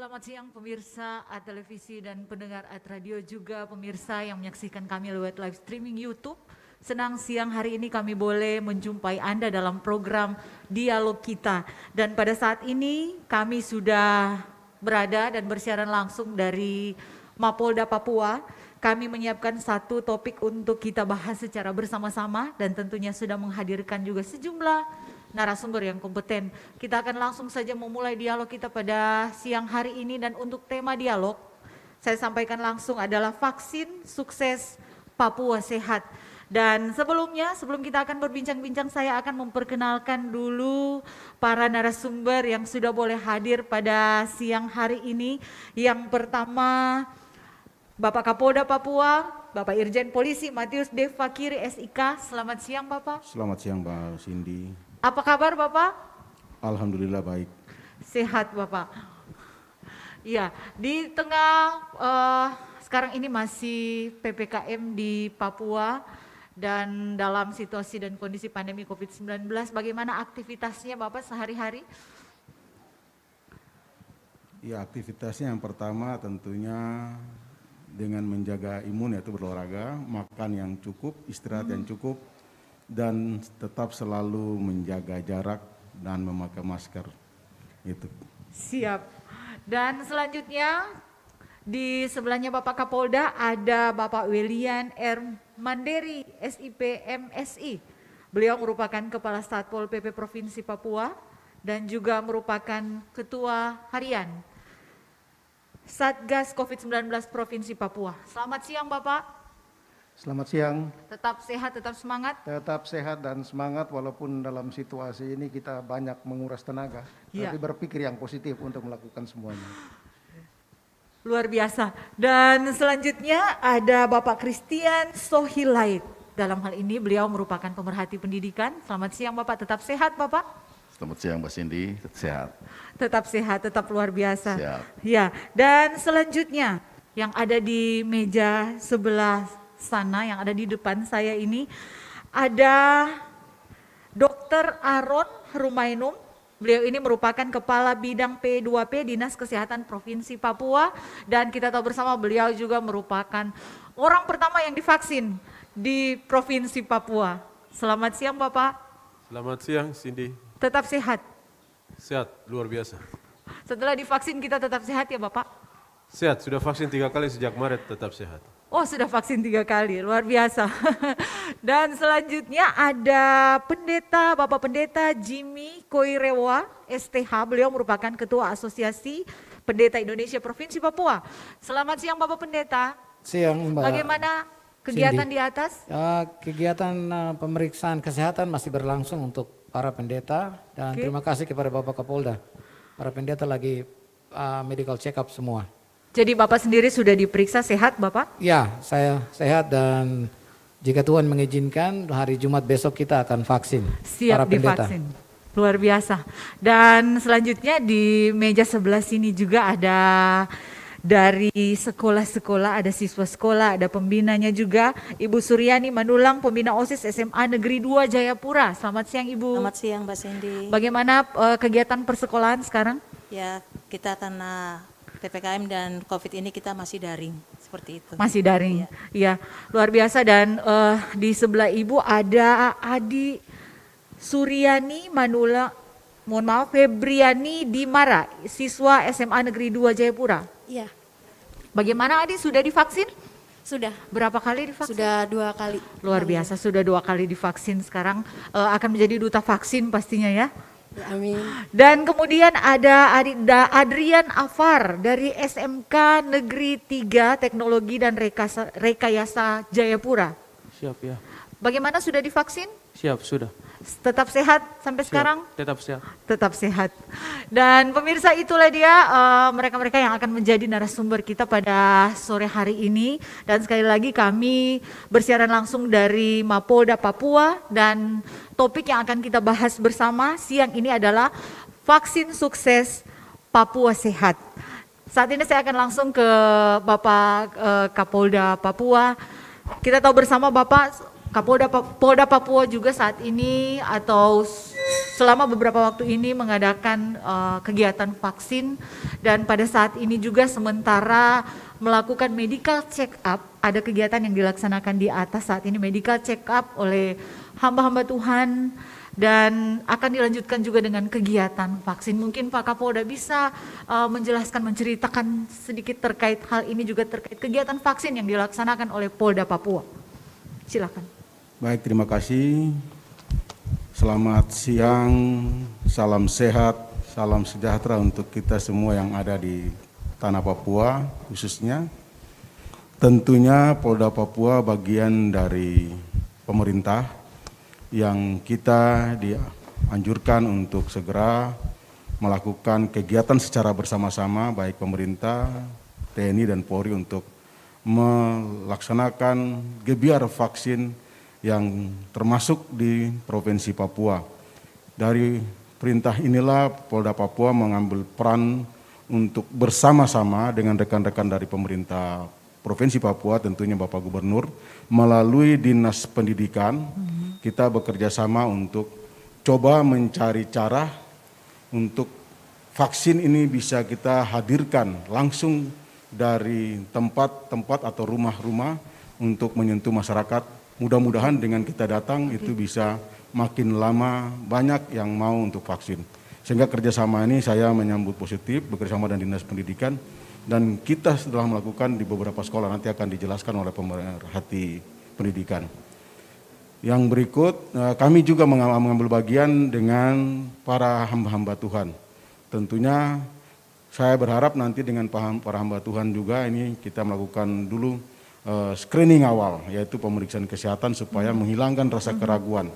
Selamat siang pemirsa televisi dan pendengar radio, juga pemirsa yang menyaksikan kami lewat live streaming YouTube. Senang siang hari ini kami boleh menjumpai Anda dalam program Dialog Kita. Dan pada saat ini kami sudah berada dan bersiaran langsung dari Mapolda Papua. Kami menyiapkan satu topik untuk kita bahas secara bersama-sama dan tentunya sudah menghadirkan juga sejumlah narasumber yang kompeten. Kita akan langsung saja memulai dialog kita pada siang hari ini, dan untuk tema dialog saya sampaikan langsung adalah vaksin sukses Papua sehat. Dan sebelum kita akan berbincang-bincang, saya akan memperkenalkan dulu para narasumber yang sudah boleh hadir pada siang hari ini. Yang pertama Bapak Kapolda Papua, Bapak Irjen Polisi Matius D. Fakiri SIK. Selamat siang Bapak. Selamat siang Mbak Cindy. Apa kabar Bapak? Alhamdulillah baik. Sehat Bapak. Ya, di tengah sekarang ini masih PPKM di Papua dan dalam situasi dan kondisi pandemi COVID-19, bagaimana aktivitasnya Bapak sehari-hari? Ya, aktivitasnya yang pertama tentunya dengan menjaga imun, yaitu berolahraga, makan yang cukup, istirahat yang cukup, dan tetap selalu menjaga jarak dan memakai masker. Itu. Siap. Dan selanjutnya di sebelahnya Bapak Kapolda ada Bapak Welian R. Manderi SIP MSI. Beliau merupakan Kepala Satpol PP Provinsi Papua dan juga merupakan Ketua Harian Satgas COVID-19 Provinsi Papua. Selamat siang Bapak. Selamat siang. Tetap sehat, tetap semangat. Tetap sehat dan semangat walaupun dalam situasi ini kita banyak menguras tenaga. Tapi berpikir yang positif untuk melakukan semuanya. Luar biasa. Dan selanjutnya ada Bapak Christian Sohilait. Dalam hal ini beliau merupakan pemerhati pendidikan. Selamat siang Bapak, tetap sehat Bapak. Selamat siang Mbak Cindy, tetap sehat. Tetap sehat, tetap luar biasa. Siap. Ya, dan selanjutnya yang ada di meja sebelah sana, yang ada di depan saya ini, ada Dr. Aron Rumainum. Beliau ini merupakan Kepala Bidang P2P Dinas Kesehatan Provinsi Papua, dan kita tahu bersama beliau juga merupakan orang pertama yang divaksin di Provinsi Papua. Selamat siang Bapak. Selamat siang Cindy. Tetap sehat? Sehat, luar biasa. Setelah divaksin kita tetap sehat ya Bapak? Sehat, sudah vaksin 3 kali sejak Maret, tetap sehat. Oh, sudah vaksin 3 kali, luar biasa. Dan selanjutnya ada Bapak Pendeta Jimmy Koirewa STH. Beliau merupakan Ketua Asosiasi Pendeta Indonesia Provinsi Papua. Selamat siang Bapak Pendeta. Siang Mbak. Bagaimana kegiatan Cindy di atas? Kegiatan pemeriksaan kesehatan masih berlangsung untuk para pendeta, dan terima kasih kepada Bapak Kapolda. Para pendeta lagi medical check up semua. Jadi Bapak sendiri sudah diperiksa sehat Bapak? Ya, saya sehat, dan jika Tuhan mengizinkan hari Jumat besok kita akan vaksin. Siap para pendeta. Divaksin. Luar biasa. Dan selanjutnya di meja sebelah sini juga ada dari sekolah-sekolah, ada siswa sekolah, ada pembinanya juga. Ibu Suryani Manulang, pembina OSIS SMA Negeri 2 Jayapura. Selamat siang Ibu. Selamat siang Mbak Cindy. Bagaimana kegiatan persekolahan sekarang? Ya, kita karena PPKM dan COVID ini kita masih daring, seperti itu. Masih daring, ya, luar biasa. Dan di sebelah Ibu ada Adi Suryani Manulang, mohon maaf, Febriani Dimara, siswa SMA Negeri 2 Jayapura. Iya. Bagaimana Adi, sudah divaksin? Sudah. Berapa kali divaksin? Sudah 2 kali. Luar biasa, sudah 2 kali divaksin. Sekarang akan menjadi duta vaksin pastinya ya. Amin. Dan kemudian ada Adrian Afar dari SMK Negeri 3 Teknologi dan Rekayasa Jayapura. Siap ya. Bagaimana, sudah divaksin? Siap, sudah. Tetap sehat sampai sekarang? Tetap sehat. Tetap sehat. Dan pemirsa, itulah dia mereka-mereka yang akan menjadi narasumber kita pada sore hari ini. Dan sekali lagi kami bersiaran langsung dari Mapolda Papua, dan topik yang akan kita bahas bersama siang ini adalah vaksin sukses Papua sehat. Saat ini saya akan langsung ke Bapak Kapolda Papua. Kita tahu bersama Bapak Polda Papua juga saat ini atau selama beberapa waktu ini mengadakan kegiatan vaksin Dan pada saat ini juga sementara melakukan medical check up, ada kegiatan yang dilaksanakan di atas saat ini, medical check up oleh hamba-hamba Tuhan, dan akan dilanjutkan juga dengan kegiatan vaksin. Mungkin Pak Kapolda bisa menjelaskan, menceritakan sedikit terkait hal ini, juga terkait kegiatan vaksin yang dilaksanakan oleh Polda Papua. Silakan. Baik, terima kasih. Selamat siang, salam sehat, salam sejahtera untuk kita semua yang ada di tanah Papua khususnya. Tentunya Polda Papua bagian dari pemerintah yang kita dianjurkan untuk segera melakukan kegiatan secara bersama-sama, baik pemerintah, TNI dan Polri, untuk melaksanakan gebiar vaksin yang termasuk di Provinsi Papua. Dari perintah inilah Polda Papua mengambil peran untuk bersama-sama dengan rekan-rekan dari pemerintah Provinsi Papua, tentunya Bapak Gubernur, melalui Dinas Pendidikan, kita bekerja sama untuk coba mencari cara untuk vaksin ini bisa kita hadirkan langsung dari tempat-tempat atau rumah-rumah untuk menyentuh masyarakat. Mudah-mudahan dengan kita datang itu bisa makin lama banyak yang mau untuk vaksin. Sehingga kerjasama ini saya menyambut positif, bekerjasama dengan Dinas Pendidikan, dan kita setelah melakukan di beberapa sekolah, nanti akan dijelaskan oleh pemerhati pendidikan. Yang berikut, kami juga mengambil bagian dengan para hamba-hamba Tuhan. Tentunya saya berharap nanti dengan para hamba Tuhan juga ini kita melakukan dulu screening awal, yaitu pemeriksaan kesehatan supaya menghilangkan rasa keraguan.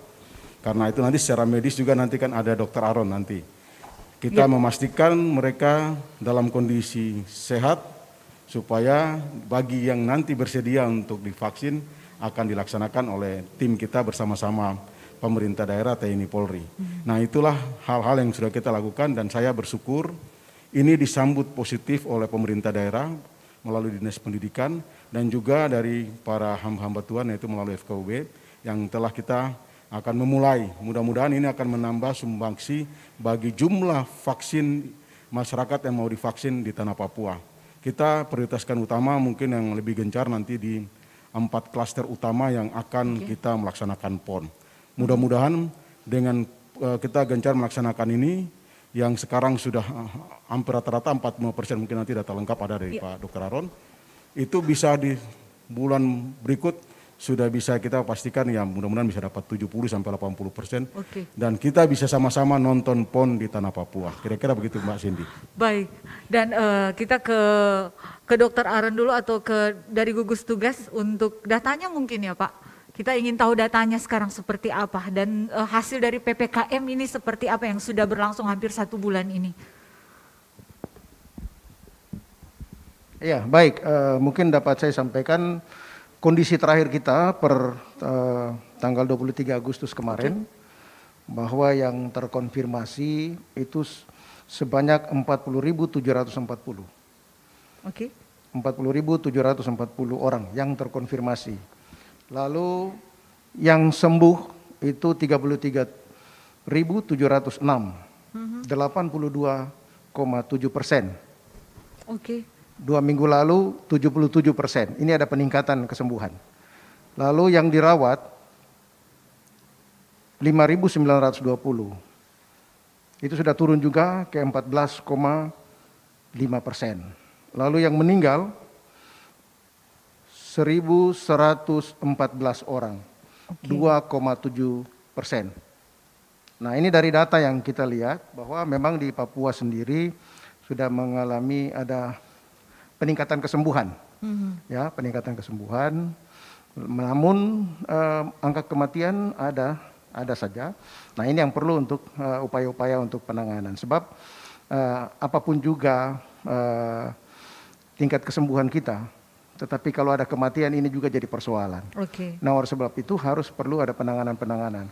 Karena itu nanti secara medis juga nanti kan ada Dr. Aaron nanti. Kita memastikan mereka dalam kondisi sehat supaya bagi yang nanti bersedia untuk divaksin akan dilaksanakan oleh tim kita bersama-sama pemerintah daerah, TNI, Polri. Nah, itulah hal-hal yang sudah kita lakukan dan saya bersyukur ini disambut positif oleh pemerintah daerah melalui Dinas Pendidikan dan juga dari para hamba-hamba Tuhan, yaitu melalui FKUB yang telah kita akan memulai. Mudah-mudahan ini akan menambah sumbangsi bagi jumlah vaksin masyarakat yang mau divaksin di tanah Papua. Kita prioritaskan utama mungkin yang lebih gencar nanti di 4 klaster utama yang akan kita melaksanakan PON. Mudah-mudahan dengan kita gencar melaksanakan ini, yang sekarang sudah hampir rata-rata 45%, mungkin nanti data lengkap ada dari Pak Dr. Aaron, itu bisa di bulan berikut sudah bisa kita pastikan ya mudah-mudahan bisa dapat 70-80%. Dan kita bisa sama-sama nonton PON di tanah Papua. Kira-kira begitu Mbak Cindy. Baik, dan kita ke Dr. Aaron dulu atau dari gugus tugas untuk datanya mungkin ya Pak. Kita ingin tahu datanya sekarang seperti apa dan hasil dari PPKM ini seperti apa yang sudah berlangsung hampir 1 bulan ini. Ya, baik. Mungkin dapat saya sampaikan kondisi terakhir kita per tanggal 23 Agustus kemarin, bahwa yang terkonfirmasi itu sebanyak 40.740. 40.740 orang yang terkonfirmasi. Lalu yang sembuh itu 33.706, 82,7%. 2 minggu lalu 77%. Ini ada peningkatan kesembuhan. Lalu yang dirawat 5.920. Itu sudah turun juga ke 14,5%. Lalu yang meninggal 1.114 orang, 2,7%. Nah, ini dari data yang kita lihat bahwa memang di Papua sendiri sudah mengalami ada peningkatan kesembuhan, ya, peningkatan kesembuhan. Namun angka kematian ada saja. Nah, ini yang perlu untuk upaya-upaya untuk penanganan. Sebab apapun juga tingkat kesembuhan kita, tetapi kalau ada kematian ini juga jadi persoalan. Nah, oleh sebab itu harus perlu ada penanganan-penanganan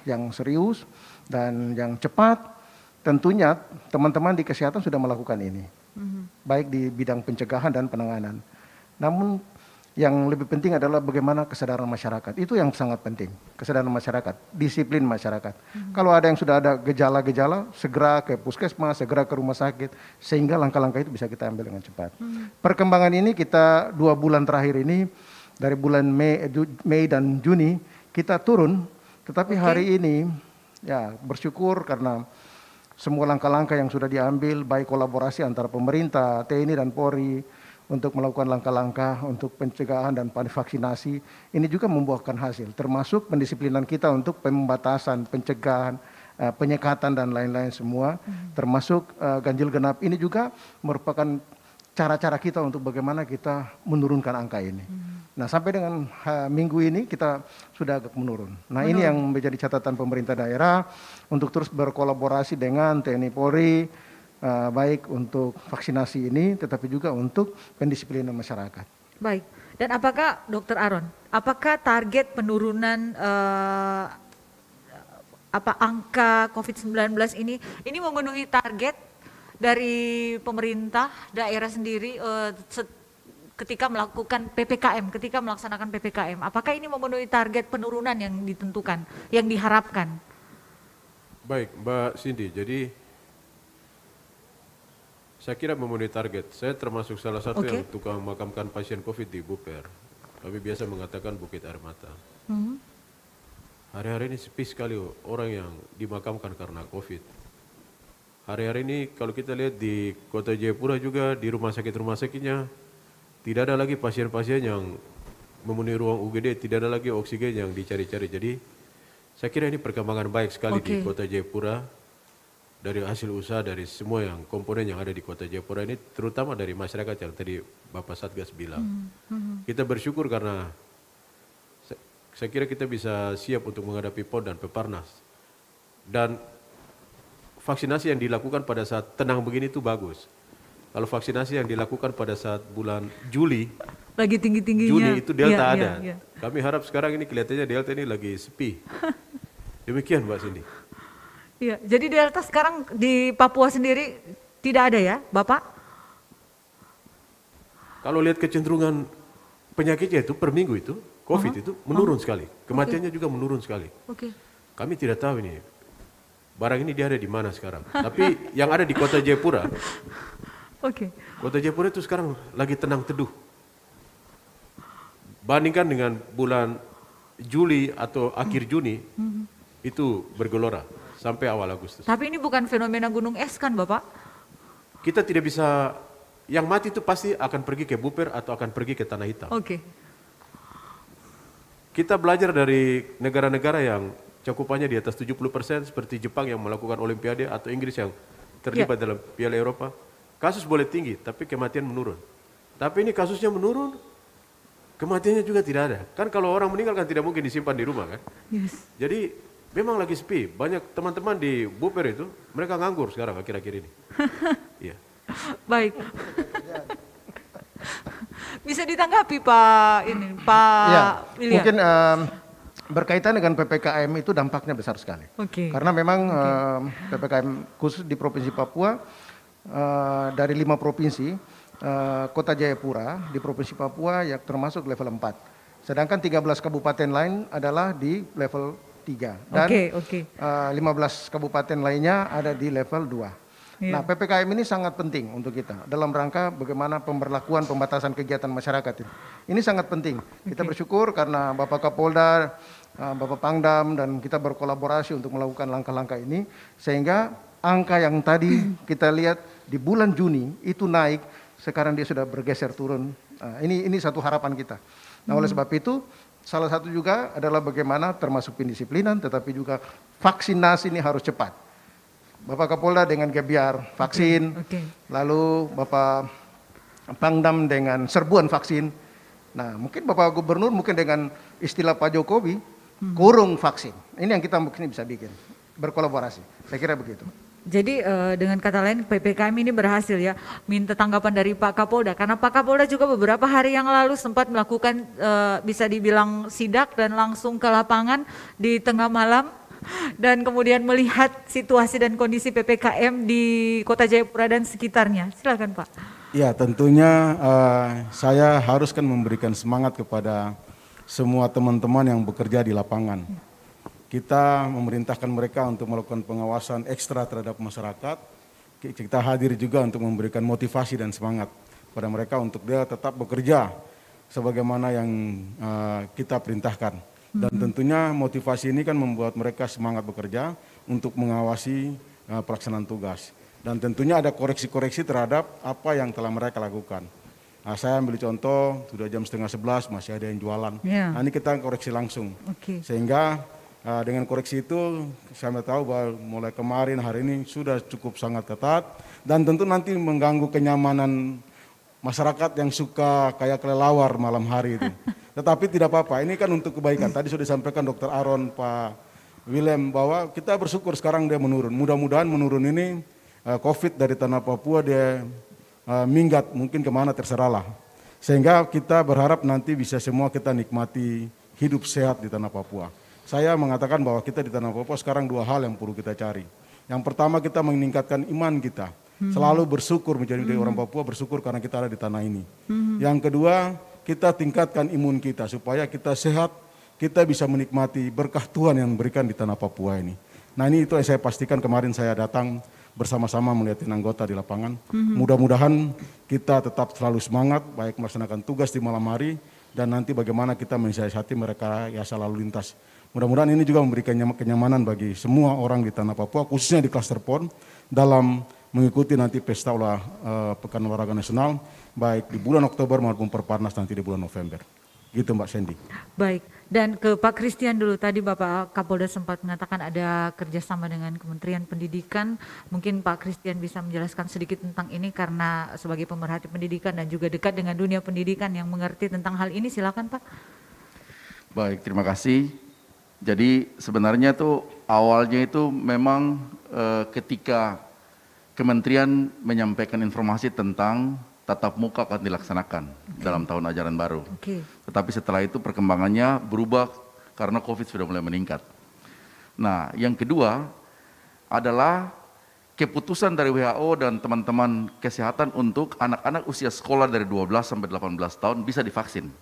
yang serius dan yang cepat. Tentunya teman-teman di kesehatan sudah melakukan ini, baik di bidang pencegahan dan penanganan. Namun yang lebih penting adalah bagaimana kesadaran masyarakat. Itu yang sangat penting, kesadaran masyarakat, disiplin masyarakat. Kalau ada yang sudah ada gejala-gejala, segera ke puskesmas, segera ke rumah sakit, sehingga langkah-langkah itu bisa kita ambil dengan cepat. Perkembangan ini kita 2 bulan terakhir ini, dari bulan Mei dan Juni, kita turun, tetapi hari ini ya bersyukur karena semua langkah-langkah yang sudah diambil, baik kolaborasi antara pemerintah, TNI dan Polri, untuk melakukan langkah-langkah untuk pencegahan dan vaksinasi, ini juga membuahkan hasil, termasuk pendisiplinan kita untuk pembatasan, pencegahan, penyekatan dan lain-lain semua, termasuk ganjil genap. Ini juga merupakan cara-cara kita untuk bagaimana kita menurunkan angka ini. Nah, sampai dengan minggu ini kita sudah agak menurun. Nah, ini yang menjadi catatan pemerintah daerah untuk terus berkolaborasi dengan TNI Polri, baik untuk vaksinasi ini, tetapi juga untuk pendisiplinan masyarakat. Baik, dan apakah Dr. Aaron, apakah target penurunan angka COVID-19 ini memenuhi target dari pemerintah daerah sendiri ketika melakukan PPKM, ketika melaksanakan PPKM? Apakah ini memenuhi target penurunan yang ditentukan, yang diharapkan? Baik, Mbak Cindy, jadi saya kira memenuhi target. Saya termasuk salah satu yang tukang memakamkan pasien COVID di Buper. Kami biasa mengatakan Bukit Air Mata. Hari-hari ini sepi sekali orang yang dimakamkan karena COVID. Hari-hari ini kalau kita lihat di Kota Jayapura juga, di rumah sakitnya, tidak ada lagi pasien-pasien yang memenuhi ruang UGD, tidak ada lagi oksigen yang dicari-cari. Jadi saya kira ini perkembangan baik sekali di Kota Jayapura. Dari hasil usaha dari semua yang komponen yang ada di Kota Jayapura ini, terutama dari masyarakat yang tadi Bapak Satgas bilang. Kita bersyukur karena saya kira kita bisa siap untuk menghadapi PON dan Peparnas. Dan vaksinasi yang dilakukan pada saat tenang begini itu bagus. Kalau vaksinasi yang dilakukan pada saat bulan Juli, lagi tinggi-tingginya, Juni itu Delta ada. Kami harap sekarang ini kelihatannya Delta ini lagi sepi. Demikian Mbak Cindy. Iya, jadi Delta sekarang di Papua sendiri tidak ada ya, Bapak? Kalau lihat kecenderungan penyakitnya itu per minggu itu, COVID itu menurun sekali. Kematiannya juga menurun sekali. Kami tidak tahu ini, barang ini dia ada di mana sekarang. Tapi yang ada di Kota Jayapura, Kota Jayapura itu sekarang lagi tenang teduh. Bandingkan dengan bulan Juli atau akhir Juni, itu bergelora. Sampai awal Agustus. Tapi ini bukan fenomena gunung es kan Bapak? Kita tidak bisa, yang mati itu pasti akan pergi ke Buper atau akan pergi ke Tanah Hitam. Kita belajar dari negara-negara yang cakupannya di atas 70% seperti Jepang yang melakukan Olimpiade atau Inggris yang terlibat dalam Piala Eropa. Kasus boleh tinggi tapi kematian menurun. Tapi ini kasusnya menurun, kematiannya juga tidak ada. Kan kalau orang meninggal kan tidak mungkin disimpan di rumah kan? Jadi memang lagi sepi, banyak teman-teman di Buper itu, mereka nganggur sekarang akhir-akhir ini. Baik. Bisa ditanggapi Pak William? Mungkin berkaitan dengan PPKM itu dampaknya besar sekali. Karena memang PPKM khusus di Provinsi Papua, dari 5 provinsi, Kota Jayapura di Provinsi Papua yang termasuk level 4. Sedangkan 13 kabupaten lain adalah di level 3 dan 15 kabupaten lainnya ada di level 2. Nah, PPKM ini sangat penting untuk kita dalam rangka bagaimana pemberlakuan pembatasan kegiatan masyarakat ini. Ini sangat penting. Kita bersyukur karena Bapak Kapolda, Bapak Pangdam dan kita berkolaborasi untuk melakukan langkah-langkah ini sehingga angka yang tadi kita lihat di bulan Juni itu naik, sekarang dia sudah bergeser turun. Ini satu harapan kita. Nah, oleh sebab itu salah satu juga adalah bagaimana termasuk pendisiplinan tetapi juga vaksinasi ini harus cepat. Bapak Kapolda dengan gebiar vaksin, lalu Bapak Pangdam dengan serbuan vaksin. Nah, mungkin Bapak Gubernur mungkin dengan istilah Pak Jokowi, kurung vaksin. Ini yang kita mungkin bisa bikin, berkolaborasi. Saya kira begitu. Jadi dengan kata lain PPKM ini berhasil ya. Minta tanggapan dari Pak Kapolda karena Pak Kapolda juga beberapa hari yang lalu sempat melakukan bisa dibilang sidak dan langsung ke lapangan di tengah malam dan kemudian melihat situasi dan kondisi PPKM di Kota Jayapura dan sekitarnya. Silakan Pak. Ya, tentunya saya harus kan memberikan semangat kepada semua teman-teman yang bekerja di lapangan. Kita memerintahkan mereka untuk melakukan pengawasan ekstra terhadap masyarakat. Kita hadir juga untuk memberikan motivasi dan semangat pada mereka untuk dia tetap bekerja sebagaimana yang kita perintahkan. Dan tentunya motivasi ini kan membuat mereka semangat bekerja untuk mengawasi pelaksanaan tugas. Dan tentunya ada koreksi-koreksi terhadap apa yang telah mereka lakukan. Nah, saya ambil contoh, sudah jam 10:30 masih ada yang jualan. Yeah. Nah, ini kita koreksi langsung. Okay. Sehingga dengan koreksi itu saya tahu bahwa mulai kemarin hari ini sudah cukup sangat ketat. Dan tentu nanti mengganggu kenyamanan masyarakat yang suka kayak kelelawar malam hari itu. Tetapi tidak apa-apa, ini kan untuk kebaikan. Tadi sudah disampaikan Dr. Aaron, Pak Willem, bahwa kita bersyukur sekarang dia menurun. Mudah-mudahan menurun ini COVID dari tanah Papua dia minggat, mungkin kemana terserahlah. Sehingga kita berharap nanti bisa semua kita nikmati hidup sehat di tanah Papua. Saya mengatakan bahwa kita di tanah Papua sekarang dua hal yang perlu kita cari. Yang pertama kita meningkatkan iman kita. Selalu bersyukur menjadi orang Papua, bersyukur karena kita ada di tanah ini. Yang kedua, kita tingkatkan imun kita supaya kita sehat, kita bisa menikmati berkah Tuhan yang diberikan di tanah Papua ini. Nah ini itu yang saya pastikan kemarin saya datang bersama-sama melihat anggota di lapangan. Mudah-mudahan kita tetap selalu semangat, baik melaksanakan tugas di malam hari, dan nanti bagaimana kita mensiasati mereka ya lalu lintas. Mudah-mudahan ini juga memberikan kenyamanan bagi semua orang di tanah Papua, khususnya di klaster PON, dalam mengikuti nanti pesta Pekan Olahraga Nasional, baik di bulan Oktober maupun Perparnas nanti di bulan November. Gitu Mbak Sandy. Baik, dan ke Pak Christian dulu, tadi Bapak Kapolda sempat mengatakan ada kerjasama dengan Kementerian Pendidikan. Mungkin Pak Christian bisa menjelaskan sedikit tentang ini karena sebagai pemerhati pendidikan dan juga dekat dengan dunia pendidikan yang mengerti tentang hal ini, silakan Pak. Baik, terima kasih. Jadi sebenarnya tuh awalnya itu memang ketika Kementerian menyampaikan informasi tentang tatap muka akan dilaksanakan dalam tahun ajaran baru. Tetapi setelah itu perkembangannya berubah karena COVID sudah mulai meningkat. Nah, yang kedua adalah keputusan dari WHO dan teman-teman kesehatan untuk anak-anak usia sekolah dari 12 sampai 18 tahun bisa divaksin.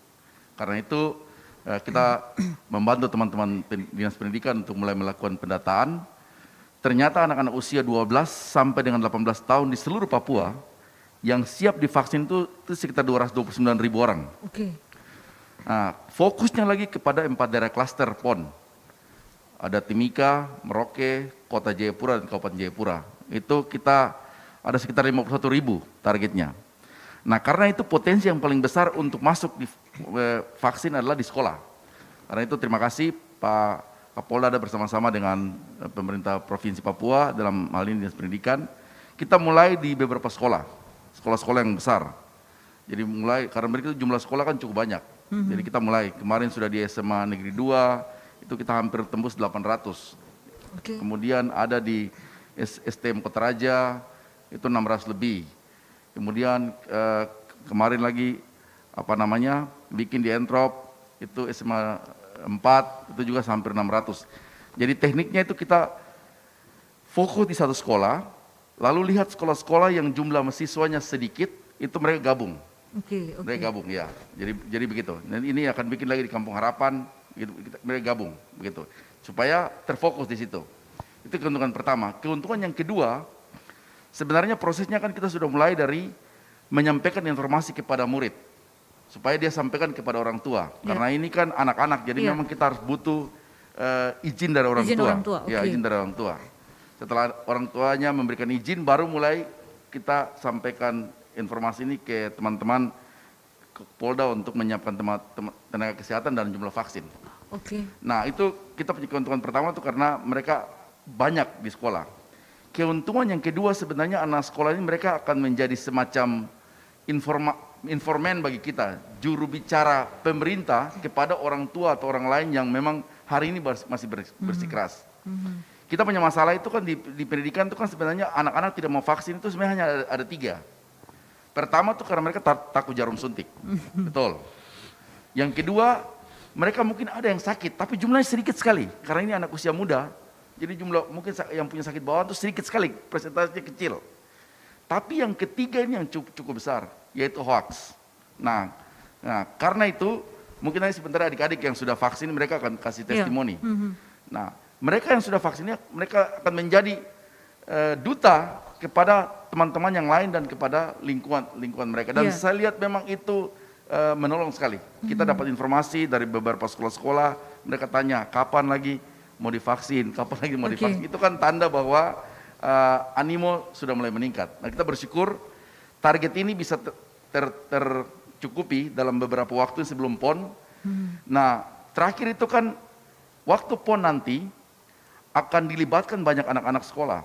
Karena itu kita membantu teman-teman Dinas Pendidikan untuk mulai melakukan pendataan. Ternyata anak-anak usia 12 sampai dengan 18 tahun di seluruh Papua yang siap divaksin itu sekitar 229.000 orang. Nah, fokusnya lagi kepada 4 daerah klaster PON. Ada Timika, Merauke, Kota Jayapura, dan Kabupaten Jayapura. Itu kita ada sekitar 51.000 targetnya. Nah, karena itu potensi yang paling besar untuk masuk di vaksin adalah di sekolah. Karena itu terima kasih Pak Kapolda ada bersama-sama dengan pemerintah Provinsi Papua dalam hal ini Dinas Pendidikan. Kita mulai di beberapa sekolah-sekolah yang besar. Jadi mulai, karena mereka jumlah sekolah kan cukup banyak. Jadi kita mulai, kemarin sudah di SMA Negeri 2, itu kita hampir tembus 800. Kemudian ada di STM Kota Raja, itu 600 lebih. Kemudian kemarin lagi, bikin di Entrop, itu SMA 4, itu juga hampir 600. Jadi tekniknya itu kita fokus di satu sekolah, lalu lihat sekolah-sekolah yang jumlah mahasiswanya sedikit, itu mereka gabung. Mereka gabung ya. Jadi begitu. Dan ini akan bikin lagi di Kampung Harapan, gitu, mereka gabung begitu. Supaya terfokus di situ. Itu keuntungan pertama. Keuntungan yang kedua, sebenarnya prosesnya kan kita sudah mulai dari menyampaikan informasi kepada murid. Supaya dia sampaikan kepada orang tua. Karena ini kan anak-anak, jadi memang kita harus butuh izin dari orang tua. Ya, izin dari orang tua. Setelah orang tuanya memberikan izin, baru mulai kita sampaikan informasi ini ke teman-teman Polda untuk menyiapkan tenaga kesehatan dan jumlah vaksin. Nah, itu kita punya keuntungan pertama itu karena mereka banyak di sekolah. Keuntungan yang kedua sebenarnya anak sekolah ini mereka akan menjadi semacam informan bagi kita, juru bicara pemerintah kepada orang tua atau orang lain yang memang hari ini masih bersikeras. Kita punya masalah itu kan di pendidikan itu kan sebenarnya anak-anak tidak mau vaksin itu sebenarnya hanya ada 3. Pertama tuh karena mereka takut jarum suntik, betul. Yang kedua, mereka mungkin ada yang sakit, tapi jumlahnya sedikit sekali karena ini anak usia muda Jadi jumlah mungkin yang punya sakit bawaan itu sedikit sekali, persentasenya kecil. Tapi yang ketiga ini yang cukup besar, yaitu hoax. Nah, karena itu mungkin nanti sebentar adik-adik yang sudah vaksin mereka akan kasih testimoni. Nah, mereka yang sudah vaksin mereka akan menjadi duta kepada teman-teman yang lain dan kepada lingkungan mereka. Dan saya lihat memang itu menolong sekali. Kita dapat informasi dari beberapa sekolah-sekolah, mereka tanya kapan lagi mau divaksin, kapan lagi mau divaksin. Itu kan tanda bahwa animo sudah mulai meningkat. Nah, kita bersyukur target ini bisa tercukupi dalam beberapa waktu sebelum PON. Nah, terakhir itu kan waktu PON nanti akan dilibatkan banyak anak-anak sekolah.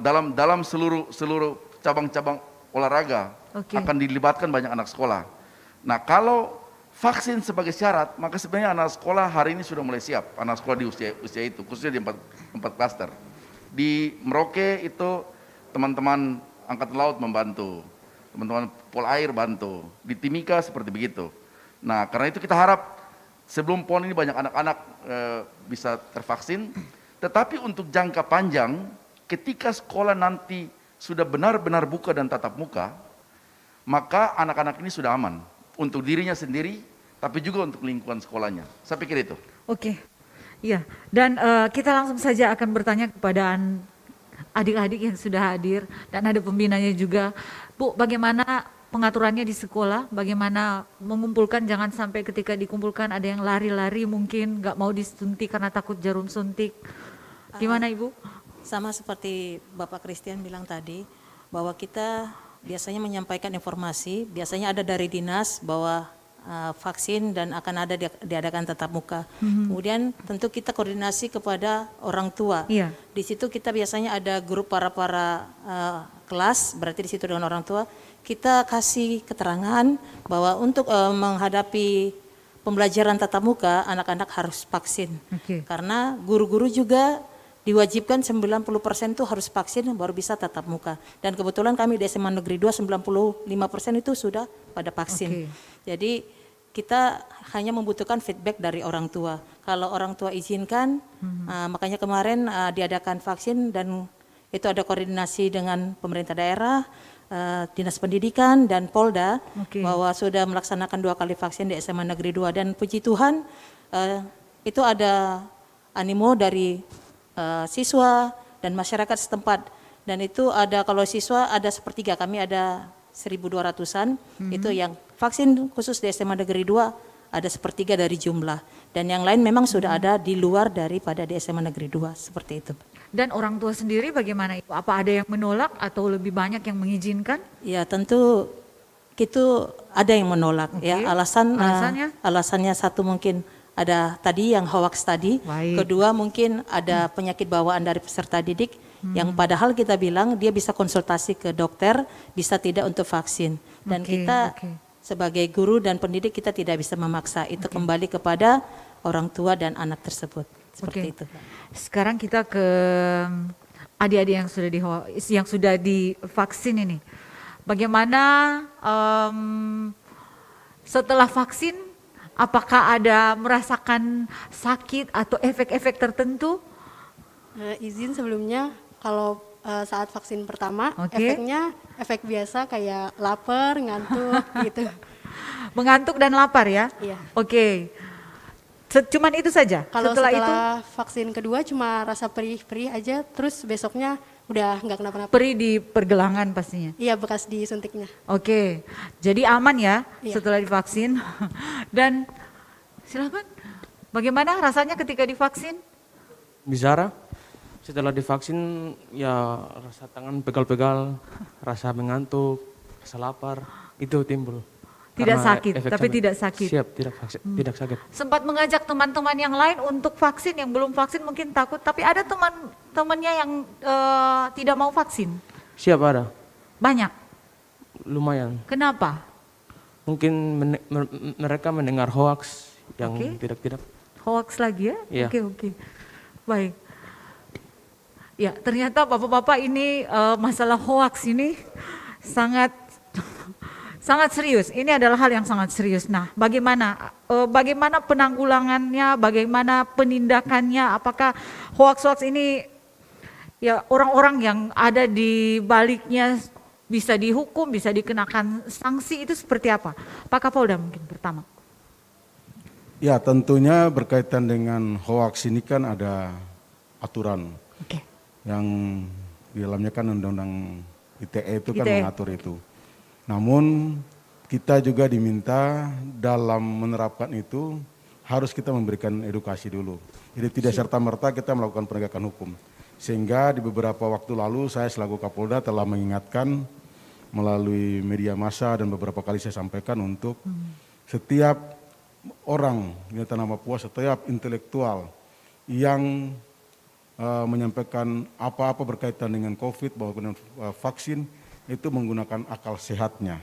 Dalam seluruh cabang-cabang olahraga akan dilibatkan banyak anak sekolah. Nah, kalau vaksin sebagai syarat, maka sebenarnya anak sekolah hari ini sudah mulai siap. Anak sekolah di usia itu, khususnya di empat klaster. Di Merauke itu teman-teman Angkatan Laut membantu, teman-teman Polair bantu. Di Timika seperti begitu. Nah, karena itu kita harap sebelum PON ini banyak anak-anak bisa tervaksin. Tetapi untuk jangka panjang, ketika sekolah nanti sudah benar-benar buka dan tatap muka, maka anak-anak ini sudah aman. Untuk dirinya sendiri, tapi juga untuk lingkungan sekolahnya. Saya pikir itu. Oke, iya. Dan kita langsung saja akan bertanya kepada adik-adik yang sudah hadir dan ada pembinanya juga. Bu, bagaimana pengaturannya di sekolah? Bagaimana mengumpulkan, jangan sampai ketika dikumpulkan ada yang lari-lari mungkin nggak mau disuntik karena takut jarum suntik. Gimana Ibu? Sama seperti Bapak Christian bilang tadi, bahwa kita biasanya menyampaikan informasi, biasanya ada dari dinas bahwa vaksin dan akan ada diadakan tatap muka. Kemudian tentu kita koordinasi kepada orang tua. Di situ kita biasanya ada grup para kelas, berarti di situ dengan orang tua kita kasih keterangan bahwa untuk menghadapi pembelajaran tatap muka anak-anak harus vaksin. Karena guru-guru juga diwajibkan 90% itu harus vaksin baru bisa tatap muka. Dan kebetulan kami di SMA Negeri 2 95% itu sudah pada vaksin. Jadi kita hanya membutuhkan feedback dari orang tua. Kalau orang tua izinkan, makanya kemarin diadakan vaksin dan itu ada koordinasi dengan pemerintah daerah, Dinas Pendidikan dan Polda bahwa sudah melaksanakan 2 kali vaksin di SMA Negeri 2 dan puji Tuhan itu ada animo dari siswa dan masyarakat setempat dan itu ada kalau siswa ada sepertiga, kami ada 1.200-an itu yang vaksin khusus di SMA Negeri 2 ada sepertiga dari jumlah dan yang lain memang sudah ada di luar daripada di SMA Negeri 2 seperti itu. Dan orang tua sendiri bagaimana? Apa ada yang menolak atau lebih banyak yang mengizinkan? Ya tentu itu ada yang menolak ya alasannya satu mungkin ada tadi yang hoax tadi, kedua mungkin ada penyakit bawaan dari peserta didik yang padahal kita bilang dia bisa konsultasi ke dokter, bisa tidak untuk vaksin. Dan kita sebagai guru dan pendidik kita tidak bisa memaksa, itu kembali kepada orang tua dan anak tersebut. Seperti itu. Sekarang kita ke adik-adik yang sudah divaksin ini. Bagaimana setelah vaksin? Apakah ada merasakan sakit atau efek-efek tertentu? Izin sebelumnya, kalau saat vaksin pertama, efeknya efek biasa kayak lapar, ngantuk gitu. Mengantuk dan lapar ya? Iya. Cuman itu saja? Kalau setelah vaksin kedua cuma rasa perih-perih aja, terus besoknya udah nggak kenapa-napa. Perih di pergelangan pastinya? Iya, bekas disuntiknya. Jadi aman ya setelah divaksin. Dan silakan, bagaimana rasanya ketika divaksin? Bicara, setelah divaksin ya rasa tangan pegal-pegal, rasa mengantuk, rasa lapar, itu timbul. Tidak sakit, tapi tidak sakit. Siap, tidak sakit. Sempat mengajak teman-teman yang lain untuk vaksin, yang belum vaksin mungkin takut, tapi ada teman-temannya yang tidak mau vaksin? Siap, ada. Banyak? Lumayan. Kenapa? Mungkin mereka mendengar hoax yang tidak. Hoax lagi ya? Iya. Oke. Baik. Ya, ternyata bapak-bapak ini masalah hoax ini sangat Sangat serius, ini adalah hal yang sangat serius. Nah, bagaimana penanggulangannya, bagaimana penindakannya, apakah hoax-hoax ini ya orang-orang yang ada di baliknya bisa dihukum, bisa dikenakan sanksi, itu seperti apa? Pak Kapolda mungkin pertama. Ya, tentunya berkaitan dengan hoax ini kan ada aturan yang di dalamnya kan undang-undang ITE itu kan mengatur itu. Namun kita juga diminta dalam menerapkan itu harus kita memberikan edukasi dulu. Jadi tidak serta-merta kita melakukan penegakan hukum. Sehingga di beberapa waktu lalu saya selaku Kapolda telah mengingatkan melalui media massa dan beberapa kali saya sampaikan untuk setiap orang di tanah Papua, setiap intelektual yang menyampaikan apa-apa berkaitan dengan COVID maupun vaksin itu menggunakan akal sehatnya.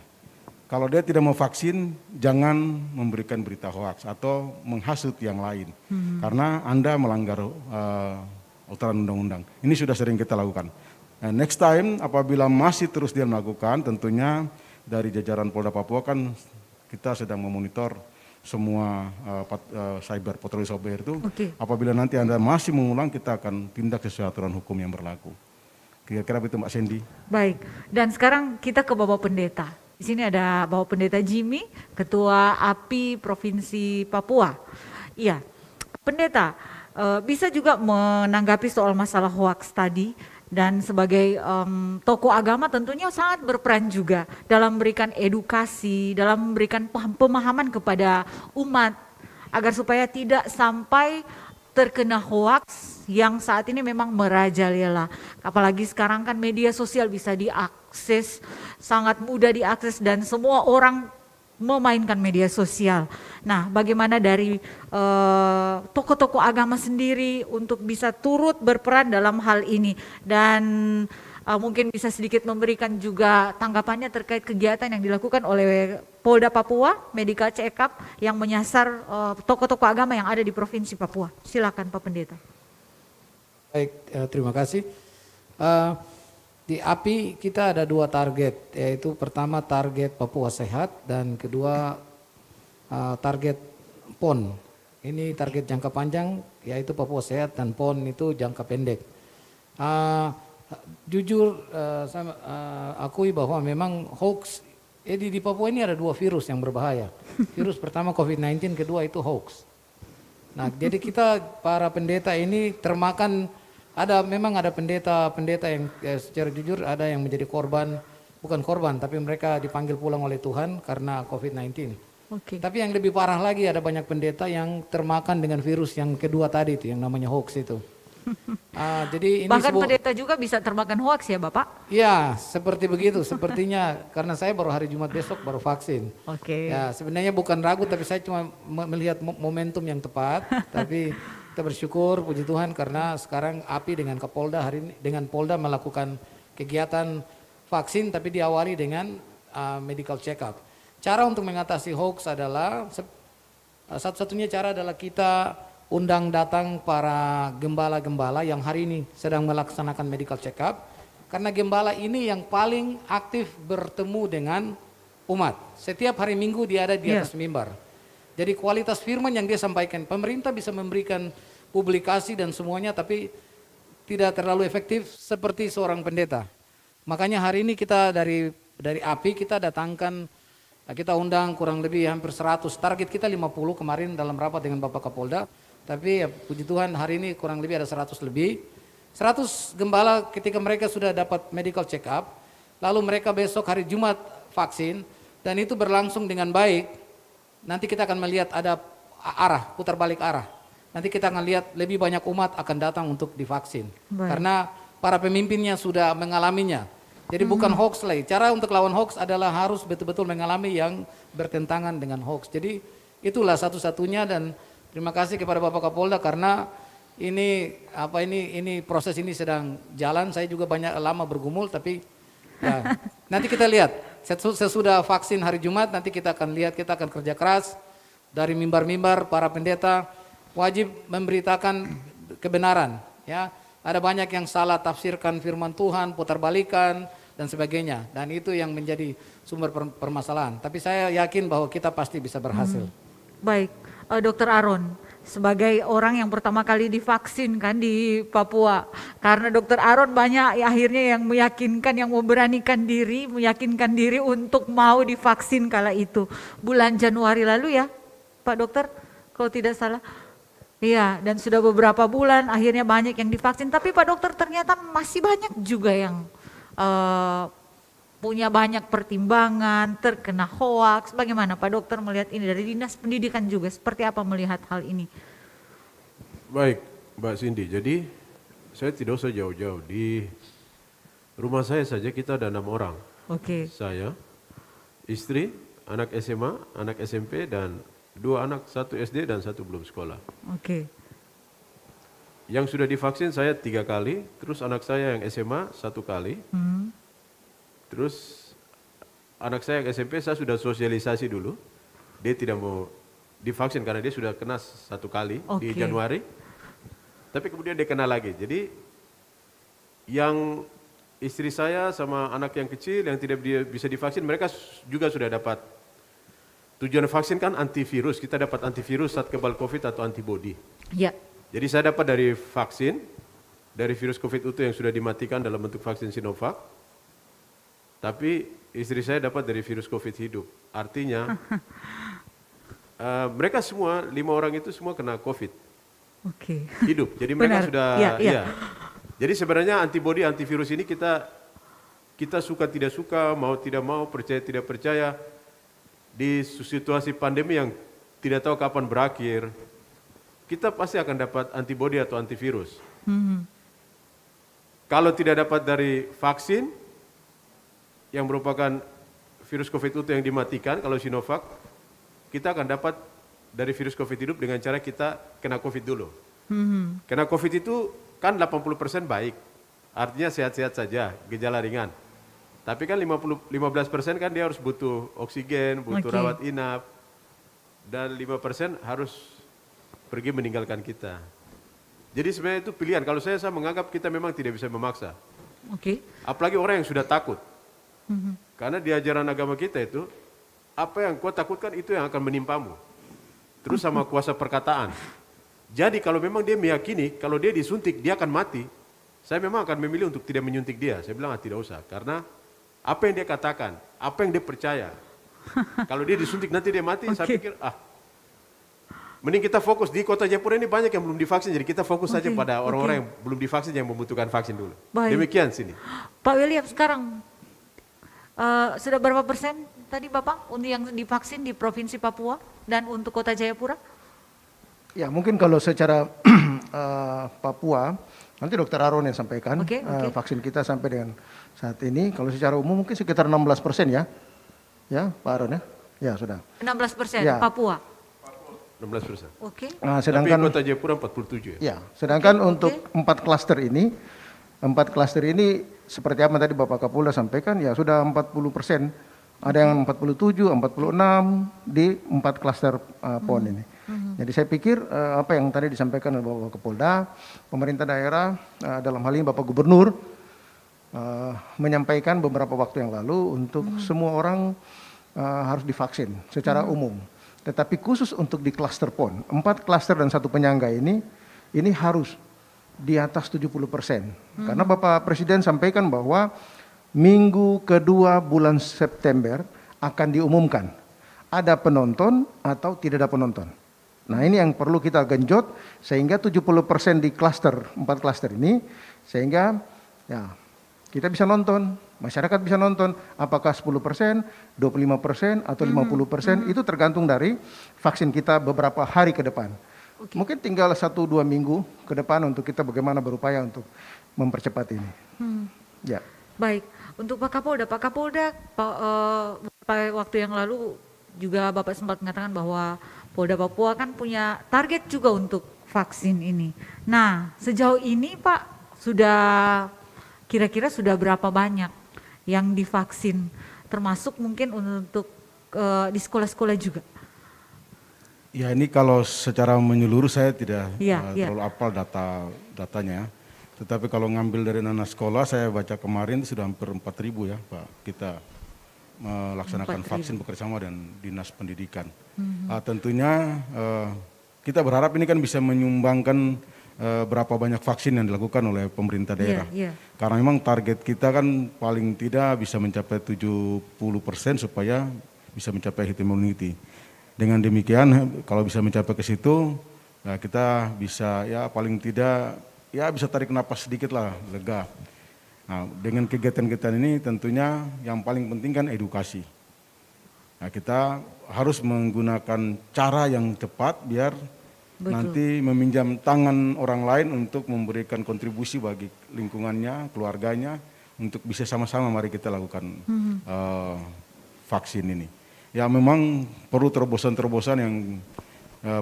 Kalau dia tidak mau vaksin, jangan memberikan berita hoax atau menghasut yang lain. Karena Anda melanggar aturan undang-undang. Ini sudah sering kita lakukan. Next time apabila masih terus dia melakukan, tentunya dari jajaran Polda Papua kan kita sedang memonitor semua cyber patroli cyber itu. Apabila nanti Anda masih mengulang, kita akan tindak sesuai aturan hukum yang berlaku. Kira-kira itu Mbak Sandy. Baik, dan sekarang kita ke Bapak Pendeta. Di sini ada Bapak Pendeta Jimmy, Ketua API Provinsi Papua. Iya, Pendeta, bisa juga menanggapi soal masalah hoax tadi, dan sebagai tokoh agama tentunya sangat berperan juga dalam memberikan edukasi, dalam memberikan pemahaman kepada umat agar supaya tidak sampai terkena hoax yang saat ini memang merajalela. Apalagi sekarang kan media sosial bisa diakses, sangat mudah diakses dan semua orang memainkan media sosial. Nah, bagaimana dari tokoh-tokoh agama sendiri untuk bisa turut berperan dalam hal ini, dan mungkin bisa sedikit memberikan juga tanggapannya terkait kegiatan yang dilakukan oleh Polda Papua Medical Check Up yang menyasar tokoh-tokoh agama yang ada di Provinsi Papua. Silakan Pak Pendeta. Baik, terima kasih. Di API kita ada 2 target, yaitu pertama target Papua Sehat dan kedua target PON. Ini target jangka panjang, yaitu Papua Sehat, dan PON itu jangka pendek. Jujur saya akui bahwa memang hoax, di Papua ini ada 2 virus yang berbahaya. Virus pertama COVID-19, kedua itu hoax. Nah, jadi kita para pendeta ini termakan. Memang ada pendeta yang secara jujur ada yang menjadi korban, bukan korban, tapi mereka dipanggil pulang oleh Tuhan karena COVID-19. Tapi yang lebih parah lagi, ada banyak pendeta yang termakan dengan virus yang kedua tadi itu, yang namanya hoax itu. Jadi ini bahkan pendeta juga bisa termakan hoax ya Bapak? Ya, seperti begitu. Sepertinya karena saya baru hari Jumat besok baru vaksin. Ya, sebenarnya bukan ragu, tapi saya cuma melihat momentum yang tepat. Tapi kita bersyukur, puji Tuhan, karena sekarang API dengan Kapolda hari ini, dengan Polda melakukan kegiatan vaksin, tapi diawali dengan medical check up. Cara untuk mengatasi hoax adalah, satu-satunya cara adalah kita undang datang para gembala-gembala yang hari ini sedang melaksanakan medical check up. Karena gembala ini yang paling aktif bertemu dengan umat. Setiap hari Minggu dia ada di atas mimbar. Jadi kualitas firman yang dia sampaikan, pemerintah bisa memberikan publikasi dan semuanya, tapi tidak terlalu efektif seperti seorang pendeta. Makanya hari ini kita dari API kita datangkan, kita undang kurang lebih hampir 100, target kita 50 kemarin dalam rapat dengan Bapak Kapolda, tapi ya puji Tuhan hari ini kurang lebih ada 100 lebih. 100 gembala ketika mereka sudah dapat medical check up, lalu mereka besok hari Jumat vaksin, dan itu berlangsung dengan baik. Nanti kita akan melihat ada arah, putar balik arah. Nanti kita akan lihat lebih banyak umat akan datang untuk divaksin. Karena para pemimpinnya sudah mengalaminya. Jadi bukan hoax lagi. Cara untuk lawan hoax adalah harus betul-betul mengalami yang bertentangan dengan hoax. Jadi itulah satu-satunya, dan terima kasih kepada Bapak Kapolda karena ini proses ini sedang jalan. Saya juga banyak lama bergumul, tapi ya, nanti kita lihat. Sesudah vaksin hari Jumat nanti kita akan lihat, kita akan kerja keras dari mimbar-mimbar, para pendeta wajib memberitakan kebenaran. Ya, ada banyak yang salah tafsirkan firman Tuhan, putar balikan dan sebagainya. Dan itu yang menjadi sumber permasalahan. Tapi saya yakin bahwa kita pasti bisa berhasil. Baik, Dr. Aaron, sebagai orang yang pertama kali divaksin kan di Papua, karena Dr. Aaron banyak akhirnya yang meyakinkan, yang memberanikan diri, meyakinkan diri untuk mau divaksin kala itu. Bulan Januari lalu ya, Pak Dokter, kalau tidak salah. Iya, dan sudah beberapa bulan akhirnya banyak yang divaksin, tapi Pak Dokter ternyata masih banyak juga yang punya banyak pertimbangan, terkena hoaks. Bagaimana Pak Dokter melihat ini dari Dinas Pendidikan juga, seperti apa melihat hal ini? Baik, Mbak Cindy, jadi saya tidak usah jauh-jauh. Di rumah saya saja kita ada 6 orang. Oke. Saya, istri, anak SMA, anak SMP, dan 2 anak, 1 SD dan 1 belum sekolah. Oke. Yang sudah divaksin saya 3 kali, terus anak saya yang SMA 1 kali. Terus anak saya yang SMP saya sudah sosialisasi dulu, dia tidak mau divaksin karena dia sudah kena 1 kali di Januari, tapi kemudian dia kena lagi. Jadi yang istri saya sama anak yang kecil yang tidak bisa divaksin, mereka juga sudah dapat. Tujuan vaksin kan antivirus, kita dapat antivirus saat kebal COVID atau antibody. Ya. Jadi saya dapat dari vaksin, dari virus COVID itu yang sudah dimatikan dalam bentuk vaksin Sinovac. Tapi istri saya dapat dari virus COVID hidup. Artinya mereka semua 5 orang itu semua kena COVID hidup. Jadi mereka sudah ya. Jadi sebenarnya antibody antivirus ini kita suka tidak suka, mau tidak mau, percaya tidak percaya, di situasi pandemi yang tidak tahu kapan berakhir, kita pasti akan dapat antibody atau antivirus. Kalau tidak dapat dari vaksin yang merupakan virus COVID itu yang dimatikan, kalau Sinovac, kita akan dapat dari virus COVID hidup dengan cara kita kena COVID dulu. Kena COVID itu kan 80% baik, artinya sehat-sehat saja, gejala ringan. Tapi kan 15% kan dia harus butuh oksigen, butuh rawat inap, dan 5% harus pergi meninggalkan kita. Jadi sebenarnya itu pilihan, kalau saya menganggap kita memang tidak bisa memaksa. Apalagi orang yang sudah takut. Karena di ajaran agama kita itu, apa yang kau takutkan itu yang akan menimpamu. Terus sama kuasa perkataan. Jadi kalau memang dia meyakini, kalau dia disuntik dia akan mati, saya memang akan memilih untuk tidak menyuntik dia. Saya bilang tidak usah, karena apa yang dia katakan, apa yang dia percaya. Kalau dia disuntik nanti dia mati, saya pikir mending kita fokus. Di Kota Jayapura ini banyak yang belum divaksin, jadi kita fokus saja pada orang-orang yang belum divaksin, yang membutuhkan vaksin dulu. Demikian sini. Pak William, sekarang sudah berapa persen tadi Bapak untuk yang divaksin di Provinsi Papua dan untuk Kota Jayapura? Ya mungkin kalau secara Papua, nanti Dr. Aaron yang sampaikan, vaksin kita sampai dengan saat ini, kalau secara umum mungkin sekitar 16% ya. Ya Pak Aaron ya? Ya sudah. 16% ya. Papua? 16%. Nah, sedangkan tapi Kota Jayapura 47 ya? Ya, sedangkan untuk 4 klaster ini, seperti apa tadi Bapak Kapolda sampaikan, ya sudah 40%. Ada yang 47, 46 di 4 klaster PON ini. Jadi saya pikir apa yang tadi disampaikan oleh Bapak Kapolda, pemerintah daerah dalam hal ini Bapak Gubernur menyampaikan beberapa waktu yang lalu untuk semua orang harus divaksin secara umum. Tetapi khusus untuk di klaster PON, 4 klaster dan 1 penyangga ini harus di atas 70%. Karena Bapak Presiden sampaikan bahwa minggu kedua bulan September akan diumumkan ada penonton atau tidak ada penonton. Nah ini yang perlu kita genjot sehingga 70% di klaster, 4 klaster ini, sehingga ya kita bisa nonton, masyarakat bisa nonton, apakah 10%, 25% atau 50%, itu tergantung dari vaksin kita beberapa hari ke depan. Mungkin tinggal 1-2 minggu ke depan untuk kita bagaimana berupaya untuk mempercepat ini. Ya. Baik, untuk Pak Kapolda, waktu yang lalu juga Bapak sempat mengatakan bahwa Polda Papua kan punya target juga untuk vaksin ini. Nah, sejauh ini Pak kira-kira sudah berapa banyak yang divaksin, termasuk mungkin untuk di sekolah-sekolah juga? Ya ini kalau secara menyeluruh saya tidak terlalu hafal datanya. Tetapi kalau ngambil dari anak sekolah, saya baca kemarin sudah hampir 4.000 ya Pak, kita melaksanakan vaksin bekerjasama dan Dinas Pendidikan. Tentunya kita berharap ini kan bisa menyumbangkan berapa banyak vaksin yang dilakukan oleh pemerintah daerah. Karena memang target kita kan paling tidak bisa mencapai 70% supaya bisa mencapai herd immunity. Dengan demikian kalau bisa mencapai ke situ, ya kita bisa ya paling tidak ya bisa tarik napas sedikit lah, lega. Nah, dengan kegiatan-kegiatan ini tentunya yang paling penting kan edukasi. Nah, kita harus menggunakan cara yang cepat biar nanti meminjam tangan orang lain untuk memberikan kontribusi bagi lingkungannya, keluarganya, untuk bisa sama-sama mari kita lakukan vaksin ini. Ya memang perlu terobosan-terobosan yang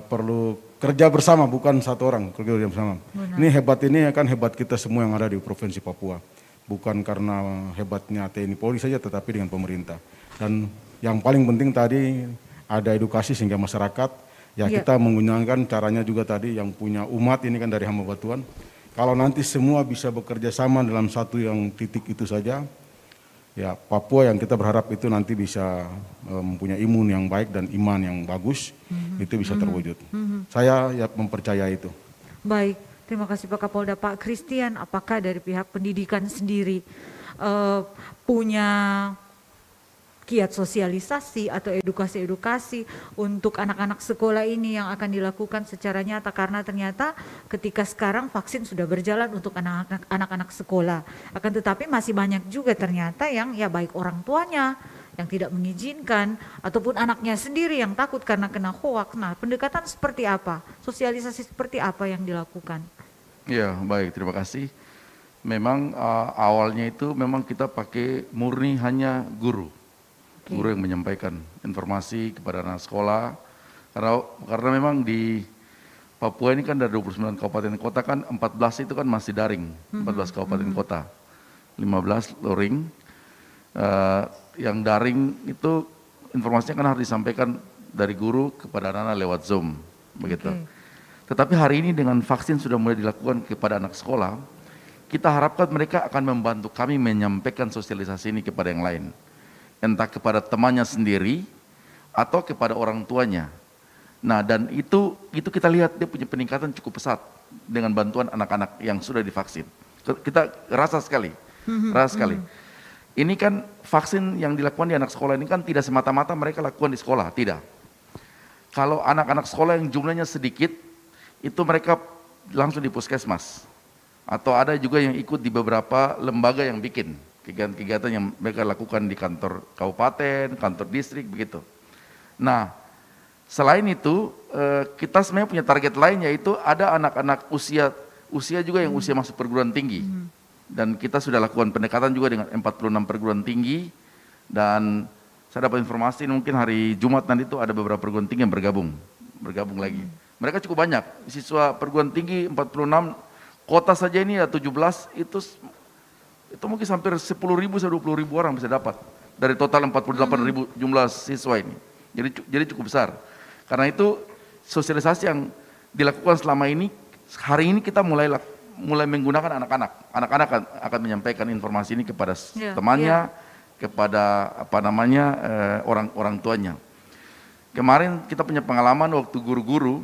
perlu kerja bersama, bukan satu orang kerja bersama. Ini hebat kita semua yang ada di Provinsi Papua. Bukan karena hebatnya TNI Polri saja, tetapi dengan pemerintah. Dan yang paling penting tadi ada edukasi sehingga masyarakat, ya kita menggunakan caranya juga tadi yang punya umat ini kan dari hamba Tuhan. Kalau nanti semua bisa bekerja sama dalam satu yang titik itu saja, ya Papua yang kita berharap itu nanti bisa mempunyai imun yang baik dan iman yang bagus, itu bisa terwujud. Saya ya mempercayai itu. Baik, terima kasih Pak Kapolda. Pak Christian, apakah dari pihak pendidikan sendiri punya kiat sosialisasi atau edukasi-edukasi untuk anak-anak sekolah ini yang akan dilakukan secara nyata, karena ternyata ketika sekarang vaksin sudah berjalan untuk anak-anak sekolah, akan tetapi masih banyak juga ternyata yang ya baik orang tuanya yang tidak mengizinkan ataupun anaknya sendiri yang takut karena kena hoax. Nah, pendekatan seperti apa, sosialisasi seperti apa yang dilakukan? Ya baik, terima kasih. Memang awalnya itu memang kita pakai murni hanya guru yang menyampaikan informasi kepada anak sekolah, karena memang di Papua ini kan dari 29 kabupaten kota kan 14 itu kan masih daring, 14 kabupaten kota, 15 luring. Yang daring itu informasinya kan harus disampaikan dari guru kepada anak-anak lewat Zoom, begitu. Tetapi hari ini dengan vaksin sudah mulai dilakukan kepada anak sekolah, kita harapkan mereka akan membantu kami menyampaikan sosialisasi ini kepada yang lain. Entah kepada temannya sendiri atau kepada orang tuanya. Nah, dan itu kita lihat dia punya peningkatan cukup pesat dengan bantuan anak-anak yang sudah divaksin. Kita rasa sekali. Ini kan vaksin yang dilakukan di anak sekolah ini kan tidak semata-mata mereka lakukan di sekolah, tidak. Kalau anak-anak sekolah yang jumlahnya sedikit, itu mereka langsung di puskesmas. Atau ada juga yang ikut di beberapa lembaga yang bikin kegiatan-kegiatan yang mereka lakukan di kantor kabupaten, kantor distrik, begitu. Nah, selain itu kita sebenarnya punya target lain, yaitu ada anak-anak usia juga yang usia masuk perguruan tinggi. Dan kita sudah lakukan pendekatan juga dengan 46 perguruan tinggi, dan saya dapat informasi mungkin hari Jumat nanti itu ada beberapa perguruan tinggi yang bergabung lagi. Mereka cukup banyak, siswa perguruan tinggi 46, kota saja ini ada 17, itu mungkin hampir 10.000 sampai 20.000 orang bisa dapat dari total 48.000 jumlah siswa ini. Jadi cukup besar. Karena itu sosialisasi yang dilakukan selama ini, hari ini kita mulai menggunakan anak-anak. Anak-anak akan menyampaikan informasi ini kepada temannya, kepada orang tuanya. Kemarin kita punya pengalaman waktu guru-guru,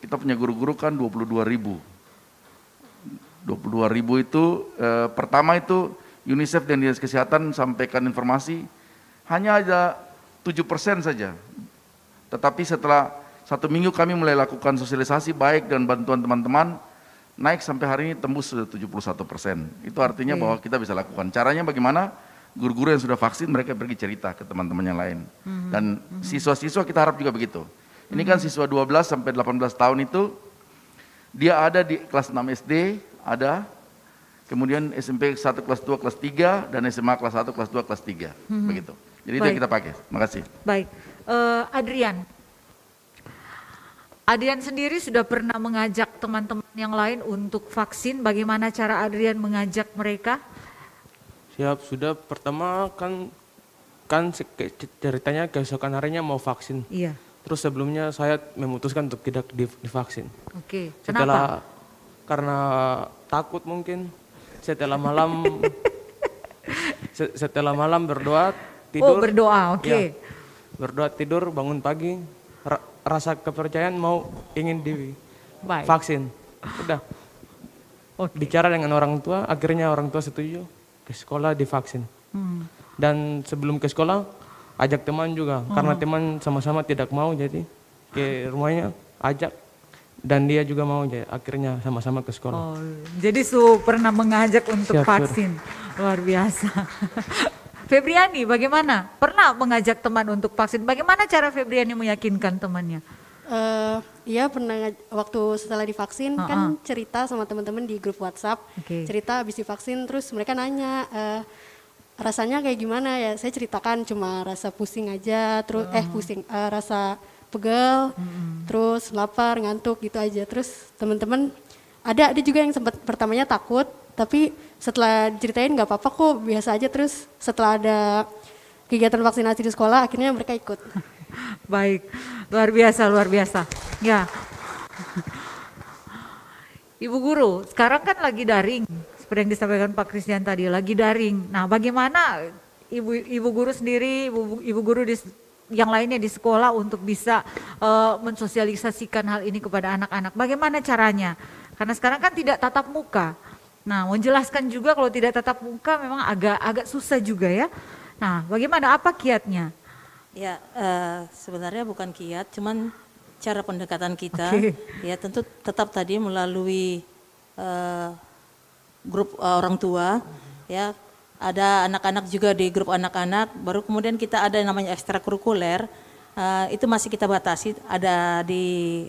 kita punya guru-guru kan 22.000 itu pertama itu UNICEF dan Dinas Kesehatan sampaikan informasi hanya ada 7% saja. Tetapi setelah 1 minggu kami mulai lakukan sosialisasi baik dan bantuan teman-teman, naik sampai hari ini tembus sudah 71%. Itu artinya bahwa kita bisa lakukan. Caranya bagaimana? Guru-guru yang sudah vaksin mereka pergi cerita ke teman-teman yang lain. Dan siswa-siswa kita harap juga begitu. Ini kan siswa 12 sampai 18 tahun itu dia ada di kelas 6 SD, ada, kemudian SMP 1 kelas 2 kelas 3 dan SMA kelas 1 kelas 2 kelas 3, begitu. Jadi itu yang kita pakai. Terima kasih. Baik, Adrian sendiri sudah pernah mengajak teman-teman yang lain untuk vaksin. Bagaimana cara Adrian mengajak mereka? Siap, sudah. Pertama kan ceritanya keesokan harinya mau vaksin. Iya. Terus sebelumnya saya memutuskan untuk tidak divaksin. Oke. Setelah karena takut mungkin. Setelah malam berdoa tidur. Oh, berdoa, oke. Ya, berdoa tidur, bangun pagi, rasa kepercayaan mau ingin divaksin. Udah. Bicara dengan orang tua, akhirnya orang tua setuju ke sekolah divaksin. Dan sebelum ke sekolah ajak teman juga, karena teman sama-sama tidak mau, jadi ke rumahnya ajak dan dia juga mau, jadi akhirnya sama-sama ke sekolah. Jadi pernah mengajak untuk vaksin, luar biasa. Febriani bagaimana? Pernah mengajak teman untuk vaksin, bagaimana cara Febriani meyakinkan temannya? Iya pernah, waktu setelah divaksin kan cerita sama teman-teman di grup WhatsApp, cerita habis divaksin, terus mereka nanya rasanya kayak gimana ya, saya ceritakan cuma rasa pusing aja, terus rasa pegel, terus lapar, ngantuk gitu aja. Terus teman-teman ada juga yang sempat pertamanya takut, tapi setelah diceritain nggak apa-apa kok, biasa aja. Terus setelah ada kegiatan vaksinasi di sekolah, akhirnya mereka ikut. Baik, luar biasa. Ya, Ibu Guru, sekarang kan lagi daring, seperti yang disampaikan Pak Christian tadi, lagi daring. Nah, bagaimana Ibu Guru sendiri, Ibu Guru yang lainnya di sekolah untuk bisa mensosialisasikan hal ini kepada anak-anak? Bagaimana caranya? Karena sekarang kan tidak tatap muka. Nah, menjelaskan juga kalau tidak tatap muka memang agak susah juga ya. Nah, bagaimana, apa kiatnya? Ya, sebenarnya bukan kiat, cuman cara pendekatan kita. Ya, tentu tetap tadi melalui grup orang tua, ya. Ada anak-anak juga di grup anak-anak, baru kemudian kita ada yang namanya ekstrakurikuler, itu masih kita batasi, ada di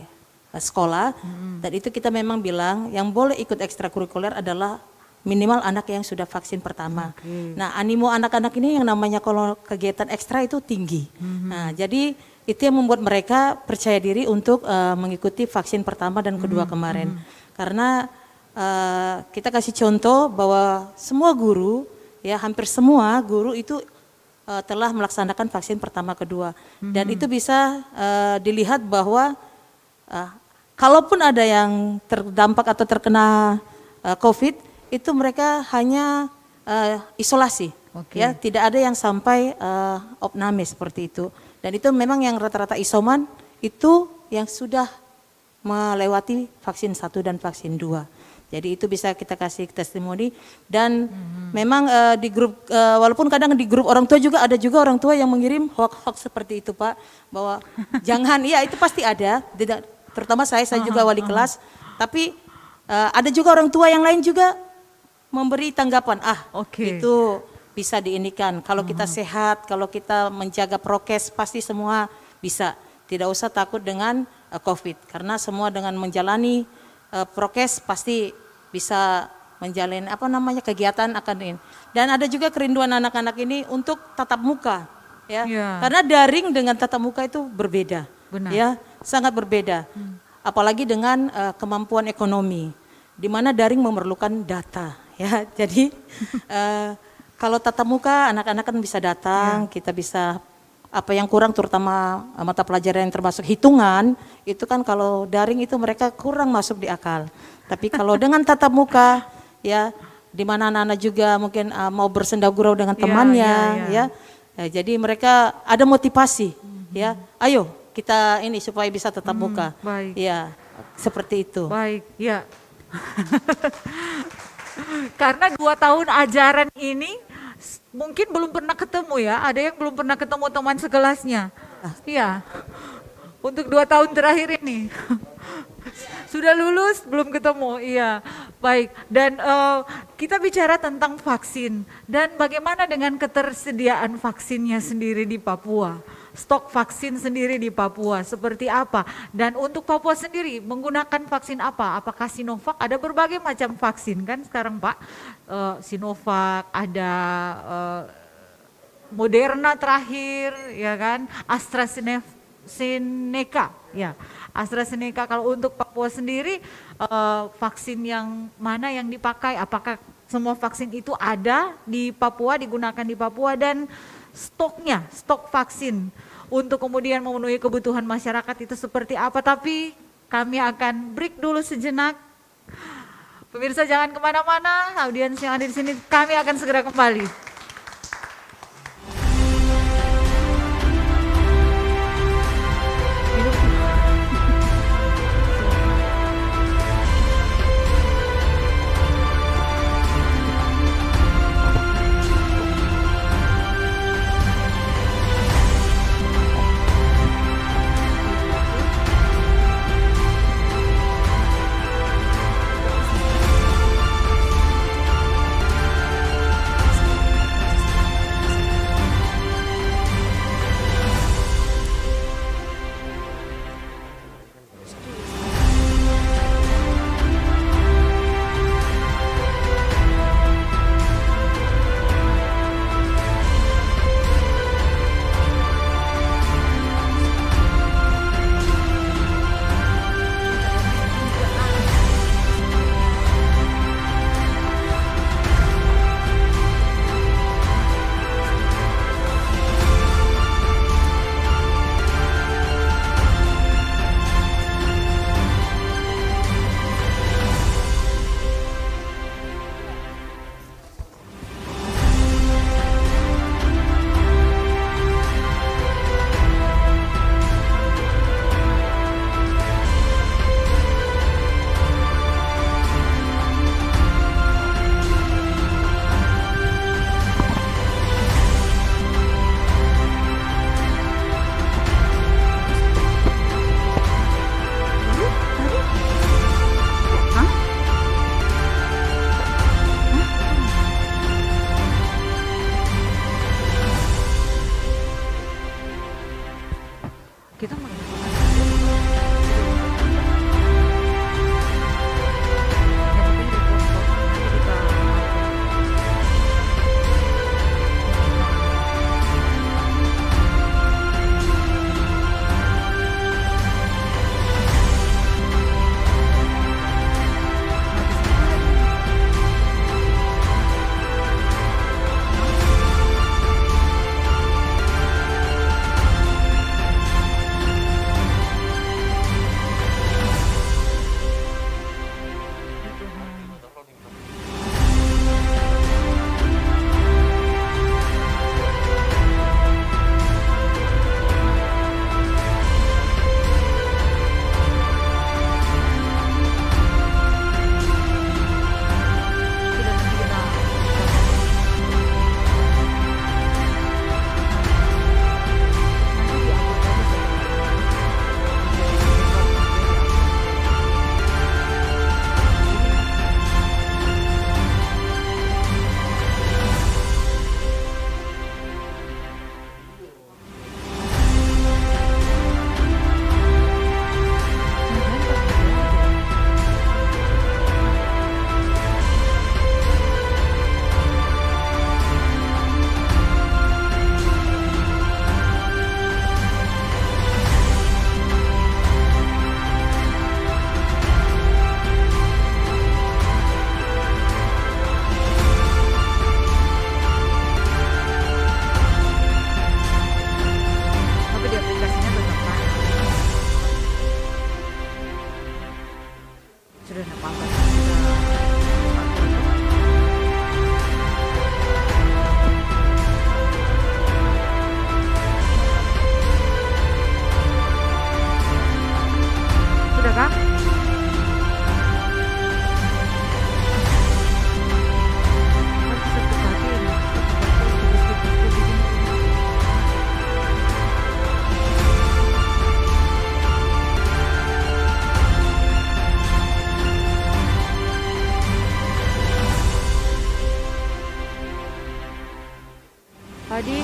sekolah, dan itu kita memang bilang yang boleh ikut ekstrakurikuler adalah minimal anak yang sudah vaksin pertama. Nah, animo anak-anak ini yang namanya kalau kegiatan ekstra itu tinggi. Nah, jadi itu yang membuat mereka percaya diri untuk mengikuti vaksin pertama dan kedua kemarin. Karena kita kasih contoh bahwa semua guru, ya hampir semua guru itu telah melaksanakan vaksin pertama kedua, dan itu bisa dilihat bahwa kalaupun ada yang terdampak atau terkena COVID, itu mereka hanya isolasi, ya tidak ada yang sampai opname seperti itu. Dan itu memang yang rata-rata isoman itu yang sudah melewati vaksin 1 dan vaksin 2. Jadi itu bisa kita kasih testimoni, dan memang di grup, walaupun kadang di grup orang tua juga ada juga orang tua yang mengirim hoax seperti itu Pak, bahwa jangan, ya itu pasti ada, terutama saya juga wali kelas, tapi ada juga orang tua yang lain juga memberi tanggapan, itu bisa diinikan, kalau kita sehat, kalau kita menjaga prokes pasti semua bisa, tidak usah takut dengan COVID, karena semua dengan menjalani prokes pasti bisa menjalin kegiatan akan. Dan ada juga kerinduan anak-anak ini untuk tatap muka, ya. Karena daring dengan tatap muka itu berbeda. Benar. Ya, sangat berbeda. Apalagi dengan kemampuan ekonomi, di mana daring memerlukan data, ya. Jadi kalau tatap muka anak-anak kan bisa datang, kita bisa apa yang kurang, terutama mata pelajaran yang termasuk hitungan, itu kan kalau daring itu mereka kurang masuk di akal. Tapi kalau dengan tatap muka, ya, di mana anak-anak juga mungkin mau bersenda gurau dengan temannya, ya, jadi mereka ada motivasi, ya, ayo kita ini supaya bisa tatap muka, ya, seperti itu. Baik, ya. Karena 2 tahun ajaran ini mungkin belum pernah ketemu ya, ada yang belum pernah ketemu teman sekelasnya. Iya, untuk 2 tahun terakhir ini. Sudah lulus belum ketemu, iya. Baik, dan kita bicara tentang vaksin, dan bagaimana dengan ketersediaan vaksinnya sendiri di Papua. Stok vaksin sendiri di Papua seperti apa, dan untuk Papua sendiri menggunakan vaksin apa? Apakah Sinovac? Ada berbagai macam vaksin kan sekarang Pak, Sinovac, ada Moderna terakhir, ya kan, AstraZeneca, ya, AstraZeneca. Kalau untuk Papua sendiri vaksin yang mana yang dipakai? Apakah semua vaksin itu ada di Papua, digunakan di Papua, dan stoknya, stok vaksin untuk kemudian memenuhi kebutuhan masyarakat itu seperti apa? Tapi kami akan break dulu sejenak Pemirsa jangan kemana-mana, audiens yang ada di sini, kami akan segera kembali. Adi.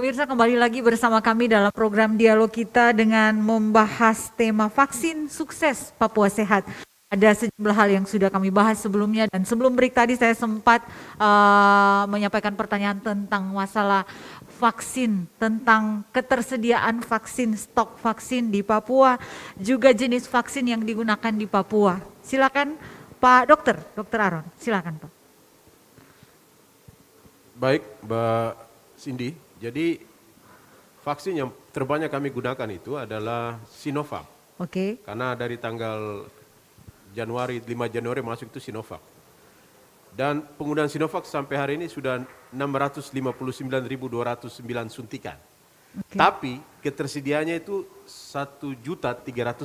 Pemirsa, kembali lagi bersama kami dalam program dialog kita dengan membahas tema vaksin sukses Papua Sehat. Ada sejumlah hal yang sudah kami bahas sebelumnya, dan sebelum break tadi saya sempat menyampaikan pertanyaan tentang masalah vaksin, tentang ketersediaan vaksin, stok vaksin di Papua, juga jenis vaksin yang digunakan di Papua. Silakan Pak Dokter, Dokter Aaron, silakan Pak. Baik, Mbak Cindy. Jadi vaksin yang terbanyak kami gunakan itu adalah Sinovac. Oke. Karena dari tanggal 5 Januari masuk itu Sinovac. Dan penggunaan Sinovac sampai hari ini sudah 659.209 suntikan. Okay. Tapi ketersediaannya itu 1.375.000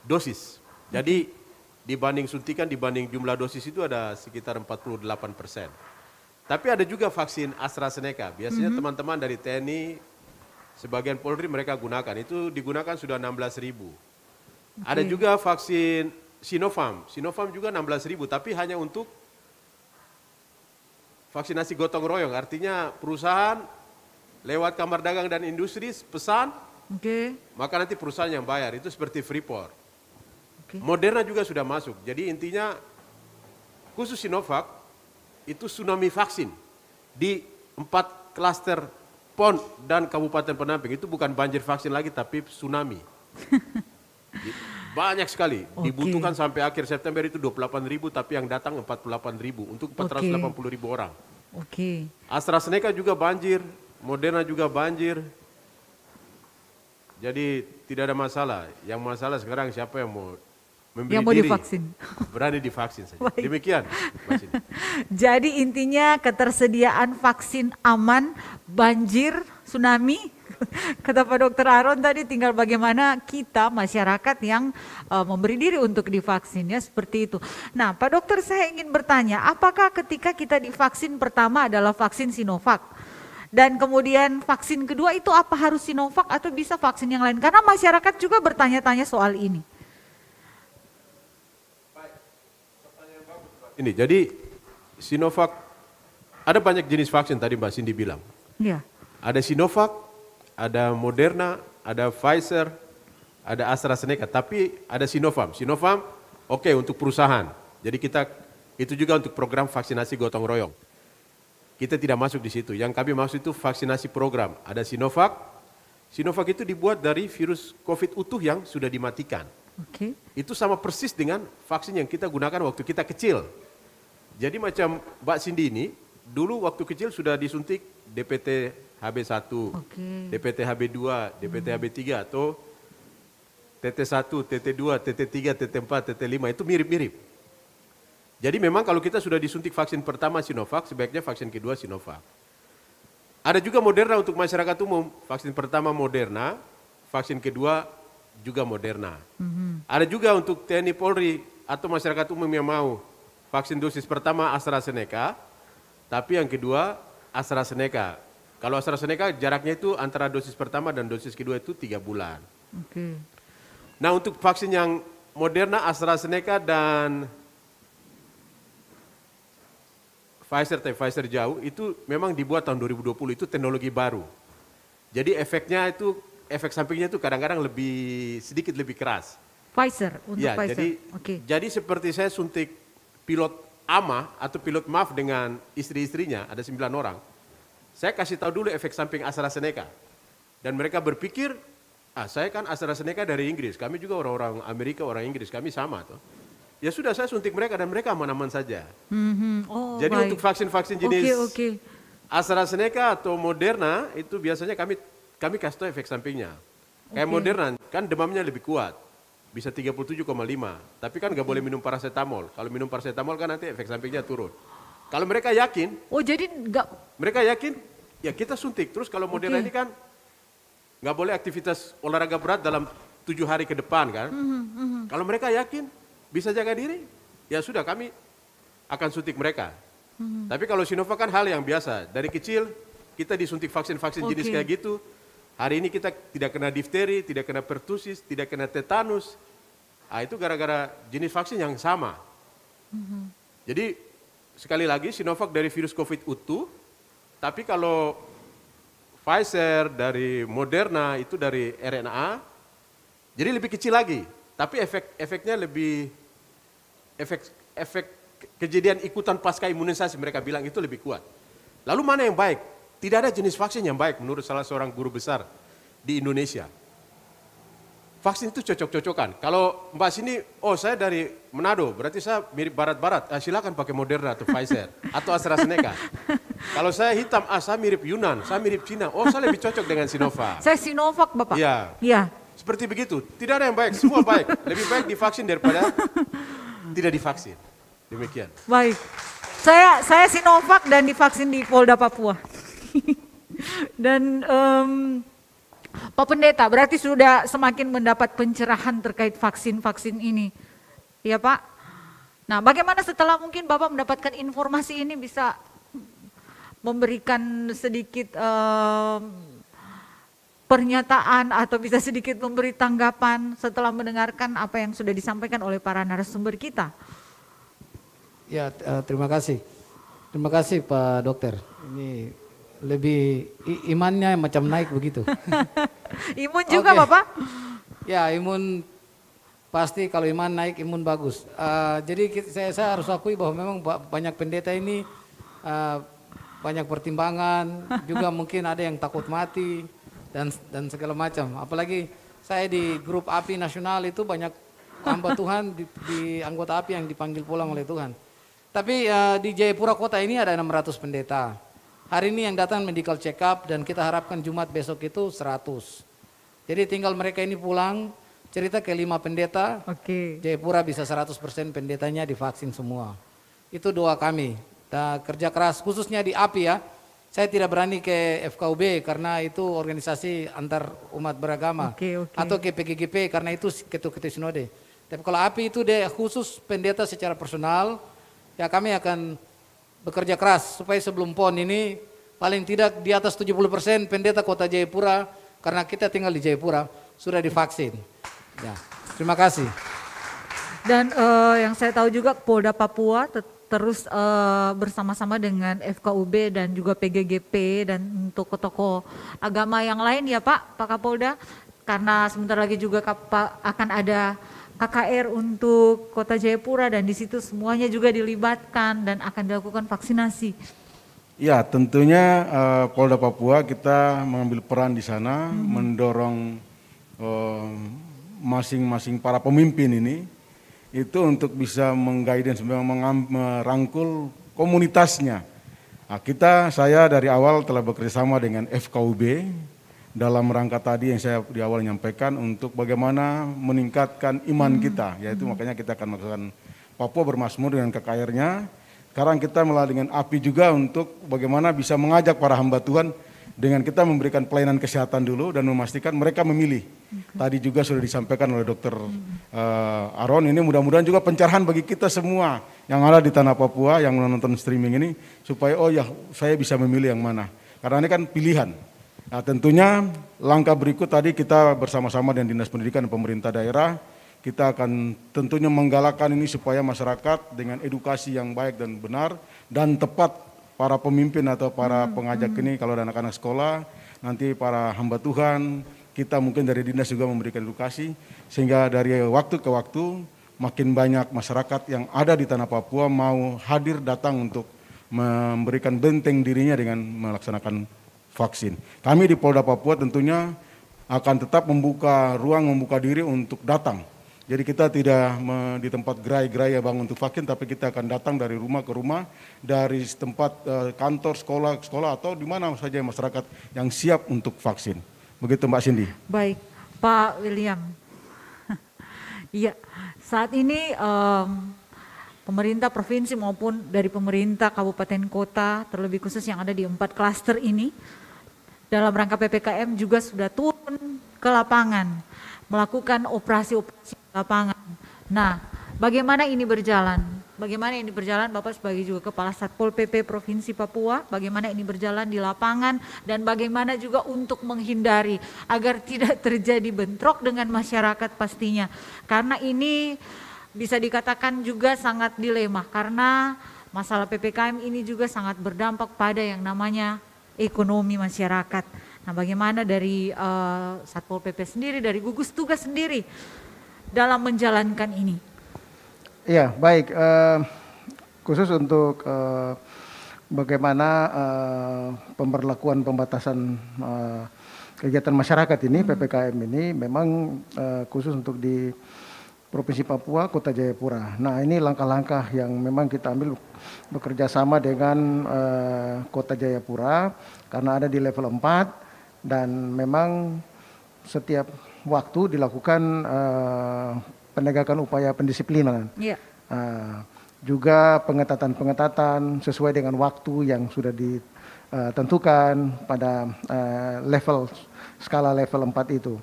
dosis. Jadi dibanding suntikan, dibanding jumlah dosis itu ada sekitar 48%. Tapi ada juga vaksin AstraZeneca. Biasanya teman-teman dari TNI, sebagian Polri mereka gunakan. Itu digunakan sudah 16.000. Okay. Ada juga vaksin Sinovac. Sinovac juga 16.000, tapi hanya untuk vaksinasi gotong royong. Artinya perusahaan lewat Kamar Dagang dan Industri pesan, maka nanti perusahaan yang bayar. Itu seperti Freeport. Okay. Moderna juga sudah masuk. Jadi intinya khusus Sinovac, itu tsunami vaksin di 4 klaster PON dan Kabupaten Penamping. Itu bukan banjir vaksin lagi, tapi tsunami. Banyak sekali. Dibutuhkan sampai akhir September itu 28.000, tapi yang datang 48.000 untuk 480.000 orang. AstraZeneca juga banjir, Moderna juga banjir. Jadi tidak ada masalah. Yang masalah sekarang siapa yang mau memberi diri, divaksin. Berani divaksin saja. Demikian. Jadi intinya ketersediaan vaksin aman, banjir, tsunami. Kata Pak Dokter Aaron tadi, tinggal bagaimana kita masyarakat yang memberi diri untuk divaksin, ya seperti itu. Nah Pak Dokter, saya ingin bertanya, apakah ketika kita divaksin pertama adalah vaksin Sinovac, dan kemudian vaksin kedua itu apa harus Sinovac atau bisa vaksin yang lain? Karena masyarakat juga bertanya-tanya soal ini. Ini, jadi Sinovac, ada banyak jenis vaksin tadi Mbak Cindy bilang. Iya. Ada Sinovac, ada Moderna, ada Pfizer, ada AstraZeneca, tapi ada Sinovac. Sinovac oke, untuk perusahaan. Jadi kita itu juga untuk program vaksinasi gotong royong. Kita tidak masuk di situ. Yang kami maksud itu vaksinasi program. Ada Sinovac. Sinovac itu dibuat dari virus COVID utuh yang sudah dimatikan. Itu sama persis dengan vaksin yang kita gunakan waktu kita kecil. Jadi macam Mbak Cindy ini, dulu waktu kecil sudah disuntik DPT HB1, DPT HB2, DPT HB3 atau TT1, TT2, TT3, TT4, TT5, itu mirip-mirip. Jadi memang kalau kita sudah disuntik vaksin pertama Sinovac, sebaiknya vaksin kedua Sinovac. Ada juga Moderna untuk masyarakat umum, vaksin pertama Moderna, vaksin kedua juga Moderna. Ada juga untuk TNI Polri atau masyarakat umum yang mau vaksin dosis pertama AstraZeneca, tapi yang kedua AstraZeneca. Kalau AstraZeneca jaraknya itu antara dosis pertama dan dosis kedua itu 3 bulan. Nah untuk vaksin yang Moderna, AstraZeneca dan Pfizer jauh itu memang dibuat tahun 2020, itu teknologi baru. Jadi efeknya itu, efek sampingnya itu kadang-kadang sedikit lebih keras. Pfizer untuk ya, Pfizer. Jadi seperti saya suntik pilot AMA atau pilot MAF dengan istri-istrinya, ada 9 orang. Saya kasih tahu dulu efek samping AstraZeneca. Dan mereka berpikir, saya kan AstraZeneca dari Inggris, kami juga orang-orang Amerika, orang Inggris, kami sama tuh. Ya sudah, saya suntik mereka dan mereka aman-aman saja. Jadi untuk vaksin-vaksin jenis AstraZeneca atau Moderna itu biasanya kami kasih tahu efek sampingnya. Kayak Moderna kan demamnya lebih kuat, bisa 37,5. Tapi kan nggak boleh minum paracetamol. Kalau minum paracetamol kan nanti efek sampingnya turun. Kalau mereka yakin, jadi nggak? Mereka yakin, ya kita suntik. Terus kalau Moderna ini kan nggak boleh aktivitas olahraga berat dalam 7 hari ke depan kan. Kalau mereka yakin bisa jaga diri, ya sudah kami akan suntik mereka. Tapi kalau Sinovac kan hal yang biasa. Dari kecil kita disuntik vaksin-vaksin jenis kayak gitu. Hari ini kita tidak kena difteri, tidak kena pertusis, tidak kena tetanus. Itu gara-gara jenis vaksin yang sama. Jadi sekali lagi Sinovac dari virus COVID utuh. Tapi kalau Pfizer, dari Moderna, itu dari RNA, jadi lebih kecil lagi. Tapi efeknya lebih, efek kejadian ikutan pasca imunisasi mereka bilang itu lebih kuat. Lalu mana yang baik? Tidak ada jenis vaksin yang baik menurut salah seorang guru besar di Indonesia. Vaksin itu cocok-cocokan. Kalau Mbak sini, oh saya dari Manado, berarti saya mirip barat-barat. Silakan pakai Moderna atau Pfizer atau AstraZeneca. Kalau saya hitam, saya mirip Yunan, saya mirip Cina. Oh saya lebih cocok dengan Sinovac. Saya Sinovac Bapak. Iya. Iya. Seperti begitu. Tidak ada yang baik, semua baik. Lebih baik divaksin daripada tidak divaksin. Demikian. Baik. Saya Sinovac dan divaksin di Polda Papua. Dan Pak Pendeta, berarti sudah semakin mendapat pencerahan terkait vaksin-vaksin ini. Ya Pak? Nah bagaimana setelah mungkin Bapak mendapatkan informasi ini bisa memberikan sedikit pernyataan atau bisa sedikit memberi tanggapan setelah mendengarkan apa yang sudah disampaikan oleh para narasumber kita? Ya, terima kasih. Terima kasih Pak Dokter. Ini lebih imannya macam naik begitu. Imun juga Bapak? Ya, imun pasti kalau iman naik, imun bagus. Jadi saya harus akui bahwa memang banyak pendeta ini banyak pertimbangan, juga mungkin ada yang takut mati dan segala macam. Apalagi saya di grup API nasional itu banyak hamba Tuhan di anggota API yang dipanggil pulang oleh Tuhan. Tapi di Jayapura kota ini ada 600 pendeta. Hari ini yang datang medical check up dan kita harapkan Jumat besok itu 100. Jadi tinggal mereka ini pulang, cerita ke 5 pendeta, Jayapura bisa 100% pendetanya divaksin semua. Itu doa kami. Kita kerja keras khususnya di API ya. Saya tidak berani ke FKUB karena itu organisasi antar umat beragama. Atau ke PGGP karena itu ketua-ketua sinode. Tapi kalau API itu dia khusus pendeta secara personal, ya kami akan bekerja keras supaya sebelum PON ini paling tidak di atas 70% pendeta kota Jayapura, karena kita tinggal di Jayapura, sudah divaksin. Ya, terima kasih. Dan yang saya tahu juga Polda Papua terus bersama-sama dengan FKUB dan juga PGGP dan tokoh-tokoh agama yang lain ya Pak Kapolda, karena sebentar lagi juga akan ada KKR untuk Kota Jayapura dan di situ semuanya juga dilibatkan dan akan dilakukan vaksinasi. Ya, tentunya Polda Papua kita mengambil peran di sana, mendorong masing-masing para pemimpin ini itu untuk bisa mengguidance, merangkul komunitasnya. Nah, saya dari awal telah bekerjasama dengan FKUB dalam rangka tadi yang saya di awal nyampaikan untuk bagaimana meningkatkan iman kita, yaitu makanya kita akan melakukan Papua Bermazmur dengan KKR-nya. Sekarang kita melalui dengan API juga untuk bagaimana bisa mengajak para hamba Tuhan dengan kita memberikan pelayanan kesehatan dulu dan memastikan mereka memilih. Tadi juga sudah disampaikan oleh Dr. Aron, ini mudah-mudahan juga pencerahan bagi kita semua yang ada di tanah Papua yang menonton streaming ini, supaya oh ya saya bisa memilih yang mana. Karena ini kan pilihan. Nah tentunya langkah berikut tadi kita bersama-sama dengan Dinas Pendidikan dan pemerintah daerah, kita akan tentunya menggalakkan ini supaya masyarakat dengan edukasi yang baik dan benar dan tepat, para pemimpin atau para pengajak ini kalau ada anak-anak sekolah, nanti para hamba Tuhan, kita mungkin dari Dinas juga memberikan edukasi, sehingga dari waktu ke waktu makin banyak masyarakat yang ada di tanah Papua mau hadir datang untuk memberikan benteng dirinya dengan melaksanakan vaksin. Kami di Polda Papua tentunya akan tetap membuka ruang, membuka diri untuk datang. Jadi kita tidak di tempat gerai-gerai ya Bang untuk vaksin, tapi kita akan datang dari rumah ke rumah, dari tempat kantor, sekolah atau di mana saja masyarakat yang siap untuk vaksin. Begitu Mbak Cindy. Baik, Pak William. Iya, saat ini pemerintah provinsi maupun dari pemerintah kabupaten kota, terlebih khusus yang ada di 4 klaster ini, dalam rangka PPKM juga sudah turun ke lapangan, melakukan operasi-operasi di lapangan. Nah, bagaimana ini berjalan? Bagaimana ini berjalan Bapak sebagai juga Kepala Satpol PP Provinsi Papua, bagaimana ini berjalan di lapangan dan bagaimana juga untuk menghindari agar tidak terjadi bentrok dengan masyarakat pastinya. Karena ini bisa dikatakan juga sangat dilema karena masalah PPKM ini juga sangat berdampak pada yang namanya ekonomi masyarakat. Nah, bagaimana dari Satpol PP sendiri, dari gugus tugas sendiri dalam menjalankan ini? Iya, baik. Khusus untuk bagaimana pemberlakuan pembatasan kegiatan masyarakat ini, PPKM ini memang khusus untuk di Provinsi Papua, Kota Jayapura. Nah, ini langkah-langkah yang memang kita ambil bekerja sama dengan Kota Jayapura karena ada di level 4 dan memang setiap waktu dilakukan penegakan upaya pendisiplinan. Yeah. Juga pengetatan-pengetatan sesuai dengan waktu yang sudah ditentukan pada skala level 4 itu.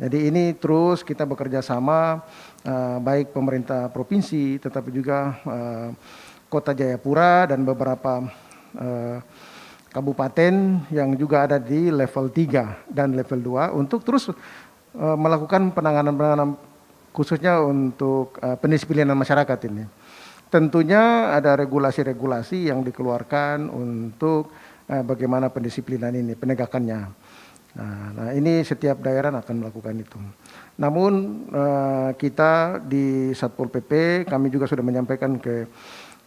Jadi ini terus kita bekerja sama baik pemerintah provinsi tetapi juga Kota Jayapura dan beberapa kabupaten yang juga ada di level 3 dan level 2 untuk terus melakukan penanganan khususnya untuk pendisiplinan masyarakat ini. Tentunya ada regulasi-regulasi yang dikeluarkan untuk bagaimana pendisiplinan ini, penegakannya. Nah, ini setiap daerah akan melakukan itu. Namun kita di Satpol PP kami juga sudah menyampaikan ke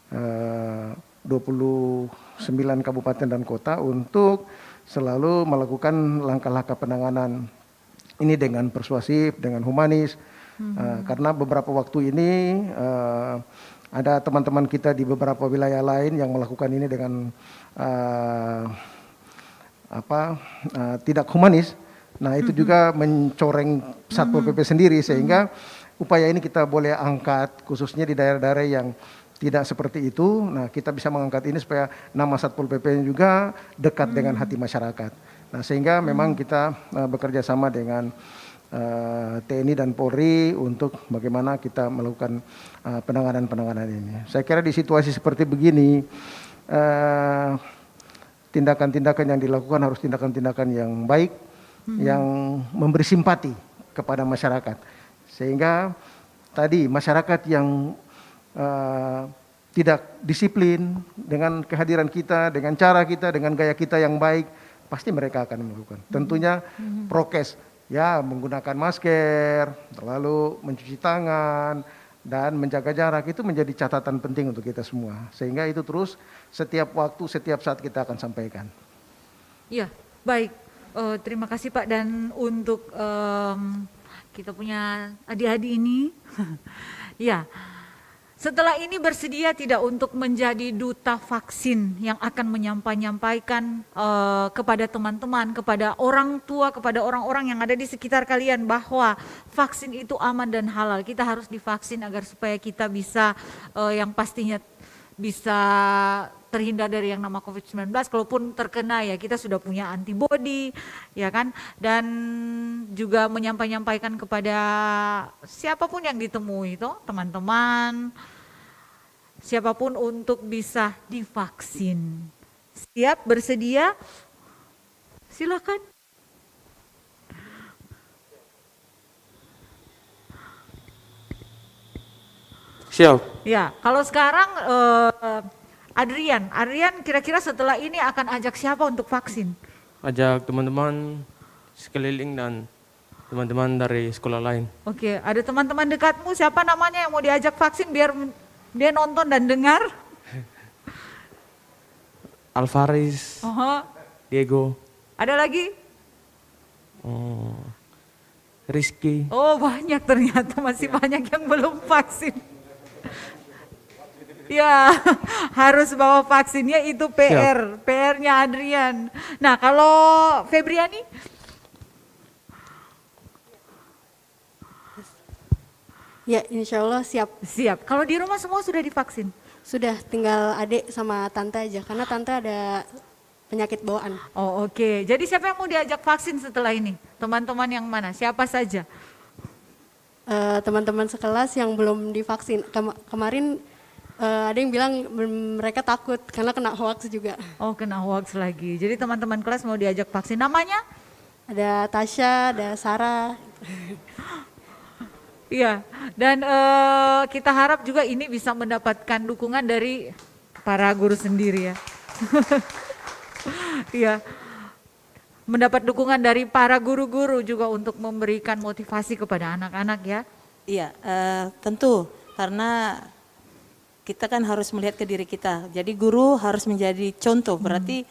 29 kabupaten dan kota untuk selalu melakukan langkah-langkah penanganan ini dengan persuasif, dengan humanis. Karena beberapa waktu ini ada teman-teman kita di beberapa wilayah lain yang melakukan ini dengan tidak humanis. Nah, itu juga mencoreng Satpol PP sendiri sehingga upaya ini kita boleh angkat khususnya di daerah-daerah yang tidak seperti itu. Nah, kita bisa mengangkat ini supaya nama Satpol PP juga dekat dengan hati masyarakat. Nah, sehingga memang kita bekerja sama dengan TNI dan Polri untuk bagaimana kita melakukan penanganan-penanganan ini. Saya kira di situasi seperti begini tindakan-tindakan yang dilakukan harus tindakan-tindakan yang baik, yang memberi simpati kepada masyarakat. Sehingga tadi masyarakat yang tidak disiplin dengan kehadiran kita, dengan cara kita, dengan gaya kita yang baik, pasti mereka akan melakukan. Tentunya prokes, ya menggunakan masker, lalu mencuci tangan, dan menjaga jarak itu menjadi catatan penting untuk kita semua. Sehingga itu terus setiap waktu, setiap saat kita akan sampaikan. Iya, baik. Terima kasih Pak. Dan untuk kita punya adik-adik ini, ya. Setelah ini bersedia tidak untuk menjadi duta vaksin yang akan menyampaikan kepada teman-teman, kepada orang tua, kepada orang-orang yang ada di sekitar kalian bahwa vaksin itu aman dan halal. Kita harus divaksin agar supaya kita bisa yang pastinya bisa terhindar dari yang nama COVID-19. Kalaupun terkena ya kita sudah punya antibody, ya kan? Dan juga menyampaikan kepada siapapun yang ditemui itu, teman-teman, siapapun untuk bisa divaksin. Siap, bersedia? Silakan. Siap. Ya, kalau sekarang Adrian kira-kira setelah ini akan ajak siapa untuk vaksin? Ajak teman-teman sekeliling dan teman-teman dari sekolah lain. Oke, ada teman-teman dekatmu siapa namanya yang mau diajak vaksin biar dia nonton dan dengar? Alvaris, Diego. Ada lagi? Rizky. Oh banyak ternyata, masih banyak yang belum vaksin. Ya, harus bawa vaksinnya, itu PR-nya Adrian. Nah, kalau Febriani? Ya, insya Allah siap. Siap. Kalau di rumah semua sudah divaksin? Sudah, tinggal adik sama tante aja, karena tante ada penyakit bawaan. Oh oke. Jadi siapa yang mau diajak vaksin setelah ini? Teman-teman yang mana? Siapa saja? Teman-teman sekelas yang belum divaksin. Kemarin ada yang bilang mereka takut karena kena hoax juga. Oh, kena hoax lagi. Jadi teman-teman kelas mau diajak vaksin. Namanya? Ada Tasya, ada Sarah. Iya, dan kita harap juga ini bisa mendapatkan dukungan dari para guru sendiri ya. Iya. mendapat dukungan dari para guru-guru juga untuk memberikan motivasi kepada anak-anak ya? Iya, tentu karena kita kan harus melihat ke diri kita. Jadi guru harus menjadi contoh. Berarti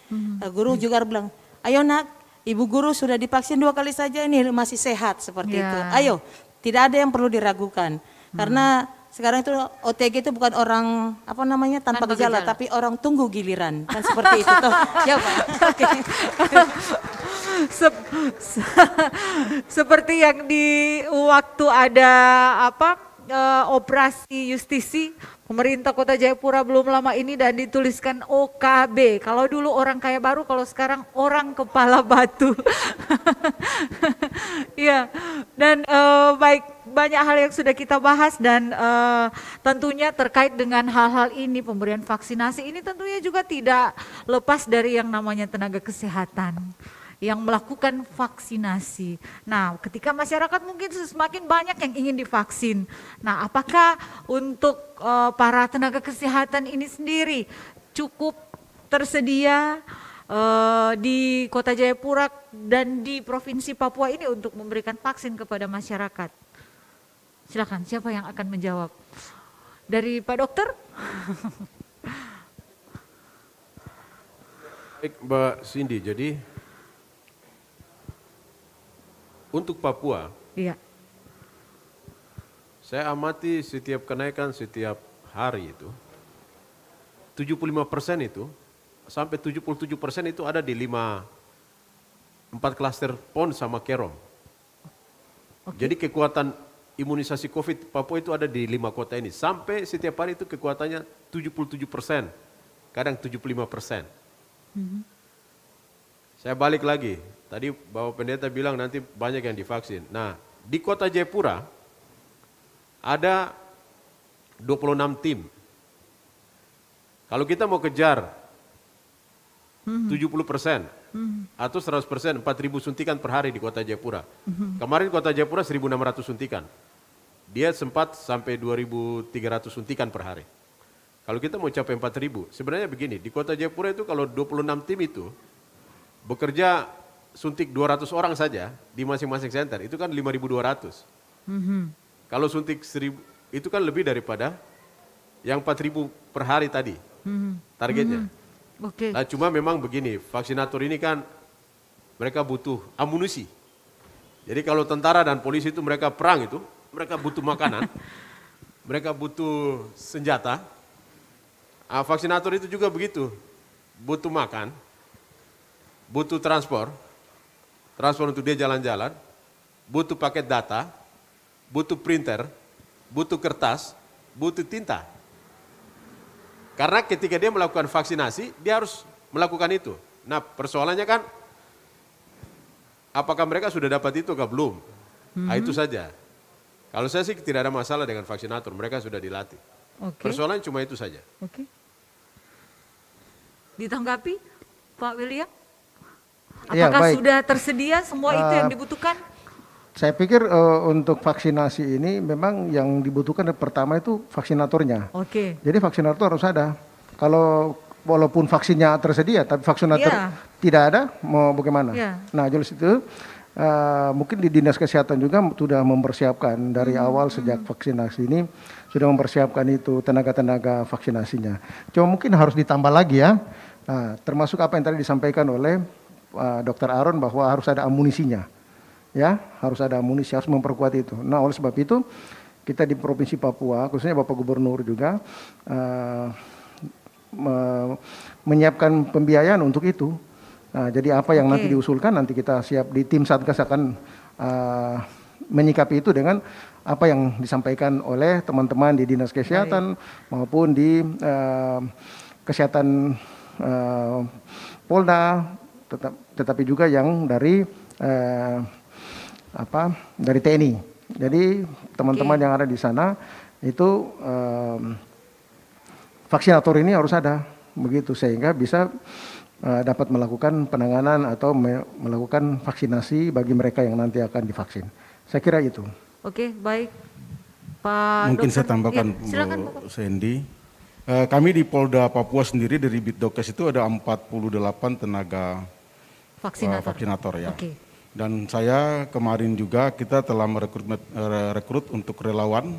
guru juga harus bilang, ayo nak, ibu guru sudah divaksin 2 kali saja ini masih sehat seperti itu. Ayo, tidak ada yang perlu diragukan. Karena sekarang itu OTG itu bukan orang apa namanya tanpa gejala, tapi orang tunggu giliran. Kan seperti itu toh. Ya, Pak. Oke. Seperti yang di waktu ada operasi justisi pemerintah Kota Jayapura belum lama ini dan dituliskan OKB. Kalau dulu orang kaya baru, kalau sekarang orang kepala batu. Ya, dan baik, banyak hal yang sudah kita bahas dan tentunya terkait dengan hal-hal ini, pemberian vaksinasi ini tentunya juga tidak lepas dari yang namanya tenaga kesehatan yang melakukan vaksinasi. Nah, ketika masyarakat mungkin semakin banyak yang ingin divaksin. Nah, apakah untuk para tenaga kesehatan ini sendiri cukup tersedia di Kota Jayapura dan di Provinsi Papua ini untuk memberikan vaksin kepada masyarakat? Silakan, siapa yang akan menjawab? Dari Pak Dokter? Baik, Mbak Cindy, jadi untuk Papua, iya, saya amati setiap kenaikan setiap hari itu, 75% itu, sampai 77% itu ada di 4 klaster PON sama Kerom. Jadi kekuatan imunisasi COVID Papua itu ada di 5 kota ini. Sampai setiap hari itu kekuatannya 77%, kadang 75%. Saya balik lagi. Tadi Bapak Pendeta bilang nanti banyak yang divaksin. Nah, di Kota Jayapura ada 26 tim. Kalau kita mau kejar 70% atau 100%, 4.000 suntikan per hari di Kota Jayapura. Kemarin Kota Jayapura 1.600 suntikan. Dia sempat sampai 2.300 suntikan per hari. Kalau kita mau capai 4.000, sebenarnya begini, di Kota Jayapura itu kalau 26 tim itu bekerja suntik 200 orang saja di masing-masing center, itu kan 5.200. Kalau suntik 1.000, itu kan lebih daripada yang 4.000 per hari tadi, targetnya. Nah, cuma memang begini, vaksinator ini kan mereka butuh amunisi. Jadi kalau tentara dan polisi itu mereka perang itu, mereka butuh makanan, mereka butuh senjata. Vaksinator itu juga begitu, butuh makan, butuh transport untuk dia jalan-jalan, butuh paket data, butuh printer, butuh kertas, butuh tinta. Karena ketika dia melakukan vaksinasi, dia harus melakukan itu. Nah, persoalannya kan, apakah mereka sudah dapat itu atau belum? Nah, itu saja. Kalau saya sih tidak ada masalah dengan vaksinator, mereka sudah dilatih. Persoalannya cuma itu saja. Ditanggapi, Pak William? Apakah sudah tersedia semua itu yang dibutuhkan? Saya pikir untuk vaksinasi ini memang yang dibutuhkan pertama itu vaksinatornya. Jadi vaksinator harus ada. Kalau walaupun vaksinnya tersedia, tapi vaksinator tidak ada, mau bagaimana? Nah, jelas itu mungkin di Dinas Kesehatan juga sudah mempersiapkan dari awal sejak vaksinasi ini sudah mempersiapkan itu tenaga-tenaga vaksinasinya. Cuma mungkin harus ditambah lagi ya. Nah, termasuk apa yang tadi disampaikan oleh Dr. Aaron bahwa harus ada amunisinya, ya harus ada amunisi, harus memperkuat itu. Nah, oleh sebab itu kita di Provinsi Papua, khususnya Bapak Gubernur juga menyiapkan pembiayaan untuk itu. Nah, jadi apa yang nanti diusulkan nanti kita siap di tim Satgas akan menyikapi itu dengan apa yang disampaikan oleh teman-teman di Dinas Kesehatan maupun di Kesehatan Polda. Tetapi juga yang dari dari TNI. Jadi teman-teman yang ada di sana itu vaksinator ini harus ada begitu sehingga bisa dapat melakukan penanganan atau melakukan vaksinasi bagi mereka yang nanti akan divaksin. Saya kira itu. Baik. Pak Mungkin Dokter. saya tambahkan, silakan, Bu Sandy. Kami di Polda Papua sendiri dari Bitdokes itu ada 48 tenaga vaksinator ya. Dan saya kemarin juga kita telah merekrut untuk relawan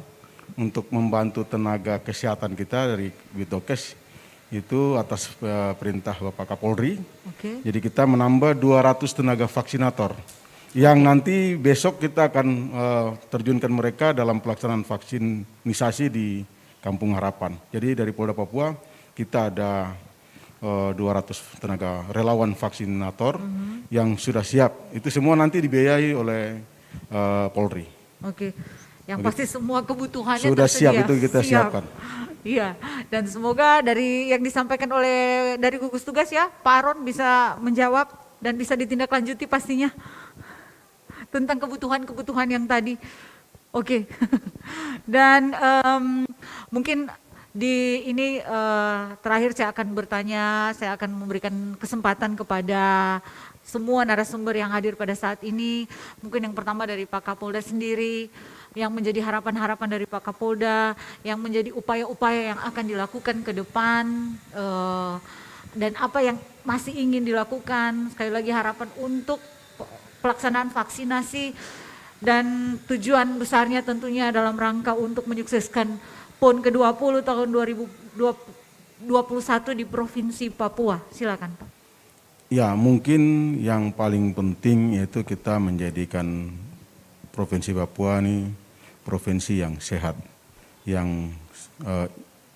untuk membantu tenaga kesehatan kita dari Widokes itu atas perintah Bapak Kapolri. Jadi kita menambah 200 tenaga vaksinator yang nanti besok kita akan terjunkan mereka dalam pelaksanaan vaksinisasi di Kampung Harapan. Jadi dari Polda Papua kita ada 200 tenaga relawan vaksinator yang sudah siap. Itu semua nanti dibiayai oleh Polri. Yang pasti semua kebutuhannya sudah tersedia. Siap, itu kita siapkan. Iya, dan semoga dari yang disampaikan dari gugus tugas ya, Pak Aron bisa menjawab dan bisa ditindaklanjuti pastinya tentang kebutuhan-kebutuhan yang tadi. Dan mungkin terakhir saya akan bertanya, saya akan memberikan kesempatan kepada semua narasumber yang hadir pada saat ini. Mungkin yang pertama dari Pak Kapolda sendiri, yang menjadi harapan-harapan dari Pak Kapolda, yang menjadi upaya-upaya yang akan dilakukan ke depan, dan apa yang masih ingin dilakukan. Sekali lagi harapan untuk pelaksanaan vaksinasi dan tujuan besarnya tentunya dalam rangka untuk menyukseskan PON ke-20 tahun 2021 di Provinsi Papua. Silakan Pak. Ya, mungkin yang paling penting yaitu kita menjadikan Provinsi Papua ini provinsi yang sehat, yang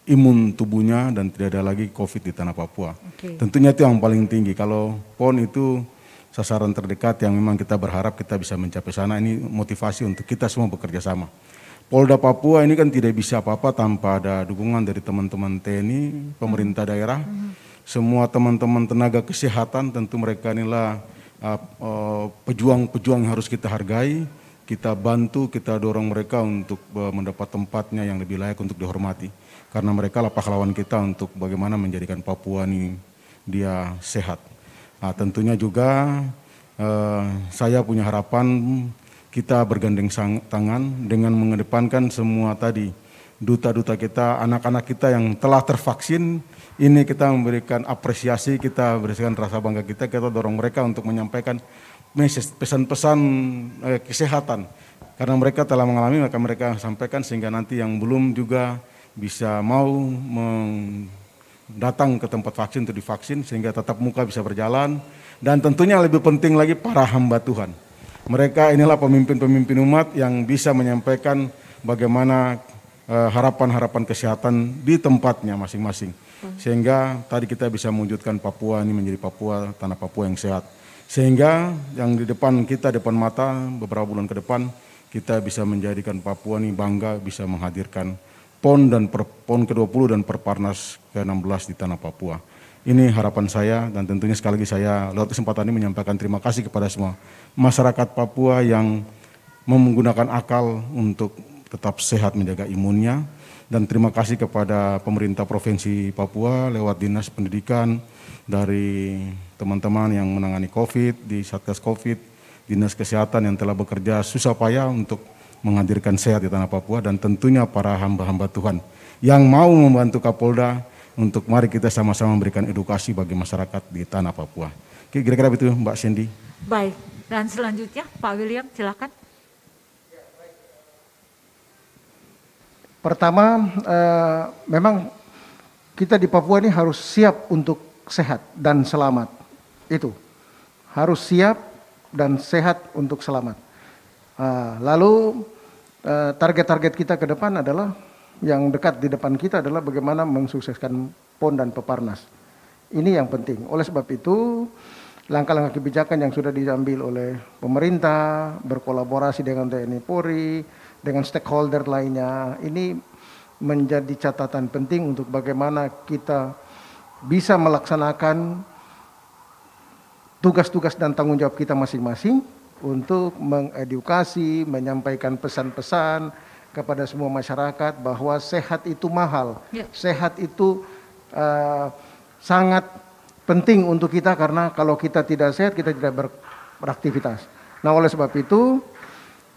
imun tubuhnya dan tidak ada lagi COVID di tanah Papua. Tentunya itu yang paling tinggi. Kalau PON itu sasaran terdekat yang memang kita berharap kita bisa mencapai sana, ini motivasi untuk kita semua bekerja sama. Polda Papua ini kan tidak bisa apa-apa tanpa ada dukungan dari teman-teman TNI, pemerintah daerah, semua teman-teman tenaga kesehatan, tentu mereka inilah pejuang-pejuang yang harus kita hargai. Kita bantu, kita dorong mereka untuk mendapat tempatnya yang lebih layak untuk dihormati. Karena mereka lah pahlawan kita untuk bagaimana menjadikan Papua ini dia sehat. Nah, tentunya juga saya punya harapan kita bergandeng tangan dengan mengedepankan semua tadi duta-duta kita, anak-anak kita yang telah tervaksin. Ini kita memberikan apresiasi, kita berikan rasa bangga kita dorong mereka untuk menyampaikan pesan-pesan kesehatan, karena mereka telah mengalami maka mereka sampaikan sehingga nanti yang belum juga bisa mau datang ke tempat vaksin untuk divaksin sehingga tatap muka bisa berjalan. Dan tentunya lebih penting lagi para hamba Tuhan, mereka inilah pemimpin-pemimpin umat yang bisa menyampaikan bagaimana harapan-harapan kesehatan di tempatnya masing-masing sehingga tadi kita bisa mewujudkan Papua ini menjadi Papua, tanah Papua yang sehat. Sehingga yang di depan kita, depan mata beberapa bulan ke depan kita bisa menjadikan Papua ini bangga bisa menghadirkan PON ke-20 dan Perparnas ke-16 di tanah Papua. Ini harapan saya dan tentunya sekali lagi saya lewat kesempatan ini menyampaikan terima kasih kepada semua masyarakat Papua yang menggunakan akal untuk tetap sehat menjaga imunnya. Dan terima kasih kepada pemerintah Provinsi Papua lewat Dinas Pendidikan, dari teman-teman yang menangani COVID di Satgas COVID, Dinas Kesehatan yang telah bekerja susah payah untuk menghadirkan sehat di tanah Papua, dan tentunya para hamba-hamba Tuhan yang mau membantu Kapolda untuk mari kita sama-sama memberikan edukasi bagi masyarakat di tanah Papua. Kira-kira begitu Mbak Cindy. Baik, dan selanjutnya Pak William silakan. Pertama, memang kita di Papua ini harus siap untuk sehat dan selamat. Itu harus siap dan sehat untuk selamat. Lalu target-target kita ke depan adalah yang dekat di depan kita adalah bagaimana mensukseskan PON dan Peparnas. Ini yang penting. Oleh sebab itu, langkah-langkah kebijakan yang sudah diambil oleh pemerintah berkolaborasi dengan TNI Polri, dengan stakeholder lainnya, ini menjadi catatan penting untuk bagaimana kita bisa melaksanakan tugas-tugas dan tanggung jawab kita masing-masing untuk mengedukasi, menyampaikan pesan-pesan kepada semua masyarakat bahwa sehat itu mahal, sehat itu sangat penting untuk kita, karena kalau kita tidak sehat kita tidak beraktivitas. Nah, oleh sebab itu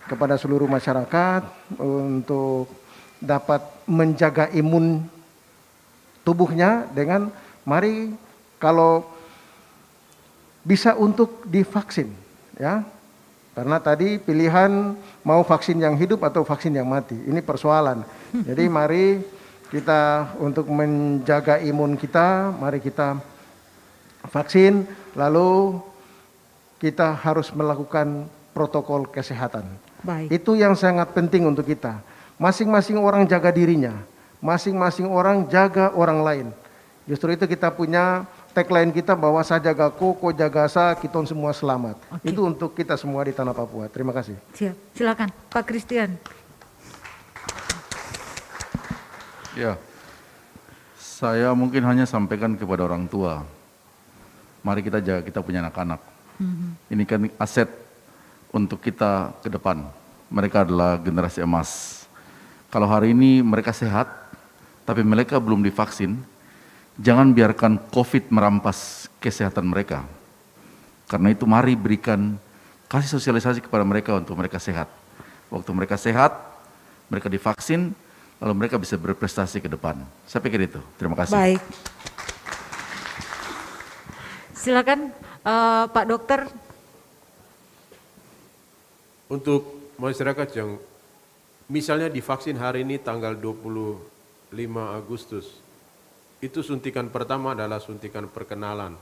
kepada seluruh masyarakat untuk dapat menjaga imun tubuhnya dengan mari kalau bisa untuk divaksin, ya. Karena tadi pilihan mau vaksin yang hidup atau vaksin yang mati, ini persoalan. Jadi mari kita untuk menjaga imun kita, mari kita vaksin, lalu kita harus melakukan protokol kesehatan. Baik. Itu yang sangat penting untuk kita. Masing-masing orang jaga dirinya, masing-masing orang jaga orang lain. Justru itu kita punya tagline kita bahwa saya jaga koko, jaga sa, kita semua selamat. Okay. Itu untuk kita semua di tanah Papua. Terima kasih. Siap. Silakan Pak Christian. Ya, saya mungkin hanya sampaikan kepada orang tua. Mari kita jaga kita punya anak-anak. Ini kan aset untuk kita ke depan. Mereka adalah generasi emas. Kalau hari ini mereka sehat, tapi mereka belum divaksin, jangan biarkan COVID merampas kesehatan mereka. Karena itu mari berikan, kasih sosialisasi kepada mereka untuk mereka sehat. Waktu mereka sehat, mereka divaksin, lalu mereka bisa berprestasi ke depan. Saya pikir itu. Terima kasih. Baik. Silakan Pak Dokter. Untuk masyarakat yang misalnya divaksin hari ini tanggal 25 Agustus, itu suntikan pertama adalah suntikan perkenalan.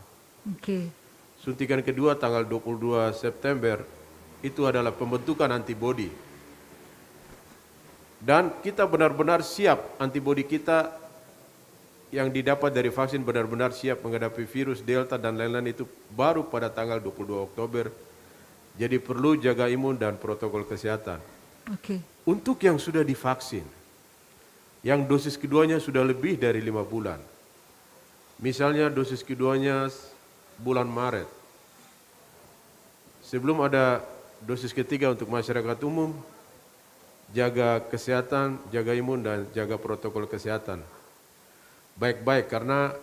Oke. Suntikan kedua tanggal 22 September itu adalah pembentukan antibodi. Dan kita benar-benar siap, antibodi kita yang didapat dari vaksin benar-benar siap menghadapi virus Delta dan lain-lain itu baru pada tanggal 22 Oktober. Jadi perlu jaga imun dan protokol kesehatan. Oke. Untuk yang sudah divaksin, yang dosis keduanya sudah lebih dari 5 bulan. Misalnya dosis keduanya bulan Maret. Sebelum ada dosis ketiga untuk masyarakat umum, jaga kesehatan, jaga imun dan jaga protokol kesehatan. Baik-baik karena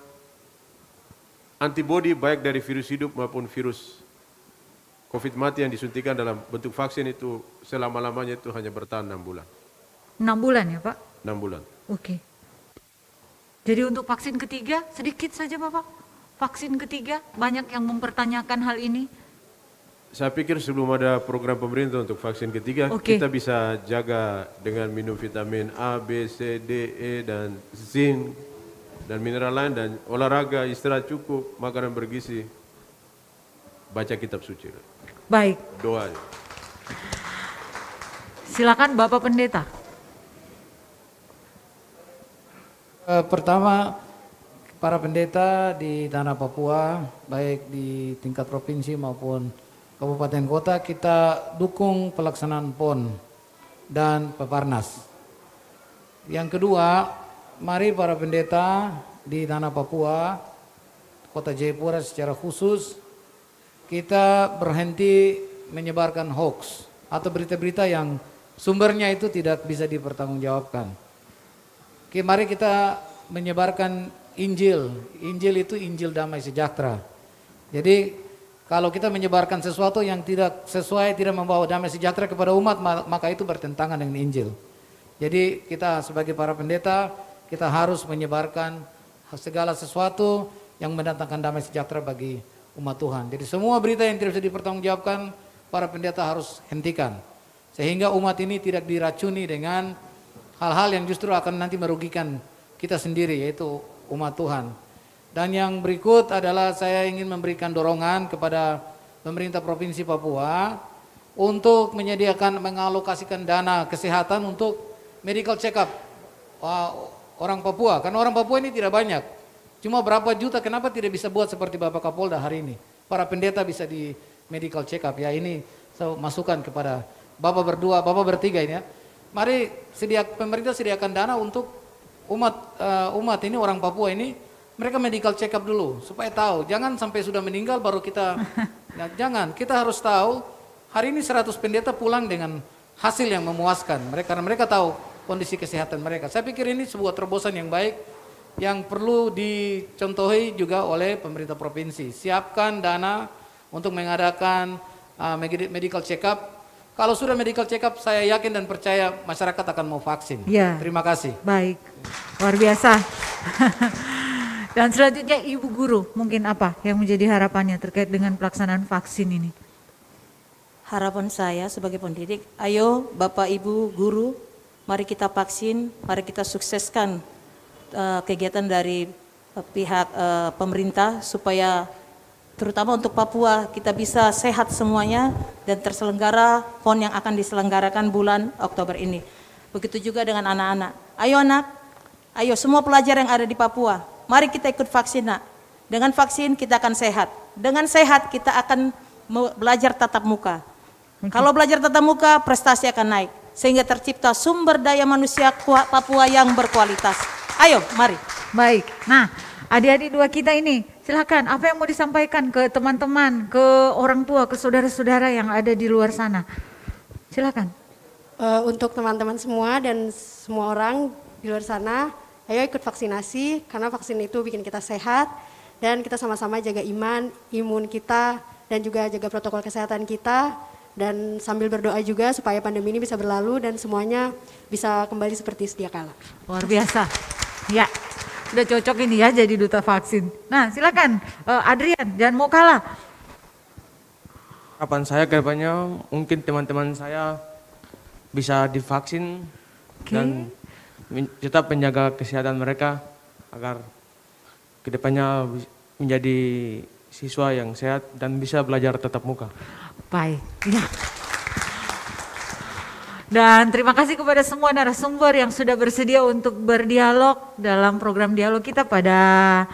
antibodi baik dari virus hidup maupun virus COVID mati yang disuntikan dalam bentuk vaksin itu selama-lamanya itu hanya bertahan 6 bulan. 6 bulan ya Pak? 6 bulan. Oke. Jadi untuk vaksin ketiga sedikit saja Bapak. Vaksin ketiga banyak yang mempertanyakan hal ini. Saya pikir sebelum ada program pemerintah untuk vaksin ketiga, kita bisa jaga dengan minum vitamin A, B, C, D, E, dan zinc, dan mineral lain, dan olahraga, istirahat cukup, makanan bergizi, baca kitab suci. Baik. Doa. Silakan Bapak Pendeta. Pertama, para pendeta di tanah Papua, baik di tingkat provinsi maupun kabupaten kota, kita dukung pelaksanaan PON dan Peparnas. Yang kedua, mari para pendeta di tanah Papua, kota Jayapura secara khusus, kita berhenti menyebarkan hoax atau berita-berita yang sumbernya itu tidak bisa dipertanggungjawabkan. Oke, mari kita menyebarkan Injil. Injil itu Injil damai sejahtera. Jadi kalau kita menyebarkan sesuatu yang tidak sesuai, tidak membawa damai sejahtera kepada umat, maka itu bertentangan dengan Injil. Jadi kita sebagai para pendeta, kita harus menyebarkan segala sesuatu yang mendatangkan damai sejahtera bagi umat Tuhan. Jadi semua berita yang tidak bisa dipertanggungjawabkan, para pendeta harus hentikan. Sehingga umat ini tidak diracuni dengan hal-hal yang justru akan nanti merugikan kita sendiri, yaitu umat Tuhan. Dan yang berikut adalah saya ingin memberikan dorongan kepada pemerintah Provinsi Papua untuk menyediakan, mengalokasikan dana kesehatan untuk medical check up orang Papua. Karena orang Papua ini tidak banyak. Cuma berapa juta, kenapa tidak bisa buat seperti Bapak Kapolda hari ini? Para pendeta bisa di medical check up. Ya, ini saya masukkan kepada Bapak berdua, Bapak bertiga ini ya. Mari pemerintah sediakan dana untuk umat ini, orang Papua ini, mereka medical check up dulu supaya tahu. Jangan sampai sudah meninggal baru kita, nah, jangan. Kita harus tahu hari ini 100 pendeta pulang dengan hasil yang memuaskan. Karena mereka tahu kondisi kesehatan mereka. Saya pikir ini sebuah terobosan yang baik yang perlu dicontohi juga oleh pemerintah provinsi. Siapkan dana untuk mengadakan medical check up. Kalau sudah medical check up, saya yakin dan percaya masyarakat akan mau vaksin. Ya. Terima kasih. Baik, luar biasa. Dan selanjutnya Ibu Guru, mungkin apa yang menjadi harapannya terkait dengan pelaksanaan vaksin ini? Harapan saya sebagai pendidik, ayo Bapak Ibu Guru, mari kita vaksin, mari kita sukseskan kegiatan dari pihak pemerintah supaya terutama untuk Papua kita bisa sehat semuanya dan terselenggara PON yang akan diselenggarakan bulan Oktober ini. Begitu juga dengan anak-anak. Ayo anak, ayo semua pelajar yang ada di Papua, mari kita ikut vaksin nak. Dengan vaksin kita akan sehat. Dengan sehat kita akan belajar tatap muka. Kalau belajar tatap muka, prestasi akan naik. Sehingga tercipta sumber daya manusia Papua yang berkualitas. Ayo, mari. Baik, nah adik-adik dua kita ini, silakan apa yang mau disampaikan ke teman-teman, ke orang tua, ke saudara-saudara yang ada di luar sana. Silakan. Untuk teman-teman semua dan semua orang di luar sana, ayo ikut vaksinasi karena vaksin itu bikin kita sehat dan kita sama-sama jaga imun kita dan juga jaga protokol kesehatan kita. Dan sambil berdoa juga supaya pandemi ini bisa berlalu dan semuanya bisa kembali seperti sedia kala. Luar biasa. Ya, sudah cocok ini ya jadi duta vaksin. Nah silakan Adrian, jangan mau kalah. Harapan saya ke depannya mungkin teman-teman saya bisa divaksin dan tetap menjaga kesehatan mereka agar kedepannya menjadi siswa yang sehat dan bisa belajar tatap muka. Baik, ya. Dan terima kasih kepada semua narasumber yang sudah bersedia untuk berdialog dalam program dialog kita pada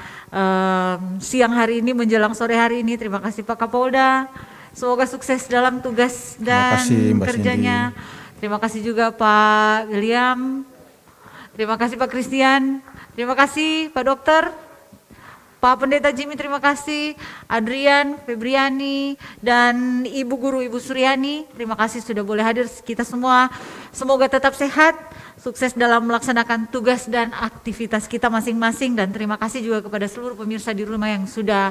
siang hari ini menjelang sore hari ini. Terima kasih Pak Kapolda, semoga sukses dalam tugas dan kerjanya. Terima kasih juga Pak William, terima kasih Pak Christian, terima kasih Pak Dokter, Pak Pendeta Jimmy, terima kasih, Adrian, Febriani, dan Ibu Guru Ibu Suryani, terima kasih sudah boleh hadir kita semua. Semoga tetap sehat, sukses dalam melaksanakan tugas dan aktivitas kita masing-masing, dan terima kasih juga kepada seluruh pemirsa di rumah yang sudah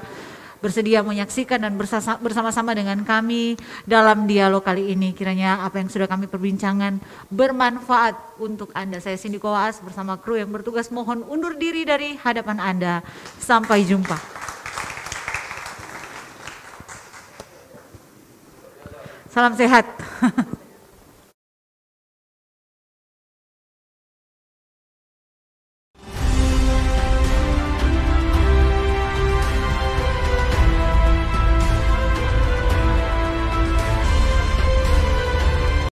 bersedia menyaksikan dan bersama-sama dengan kami dalam dialog kali ini. Kiranya apa yang sudah kami perbincangkan bermanfaat untuk Anda. Saya Cindy Koas bersama kru yang bertugas mohon undur diri dari hadapan Anda. Sampai jumpa. Salam sehat.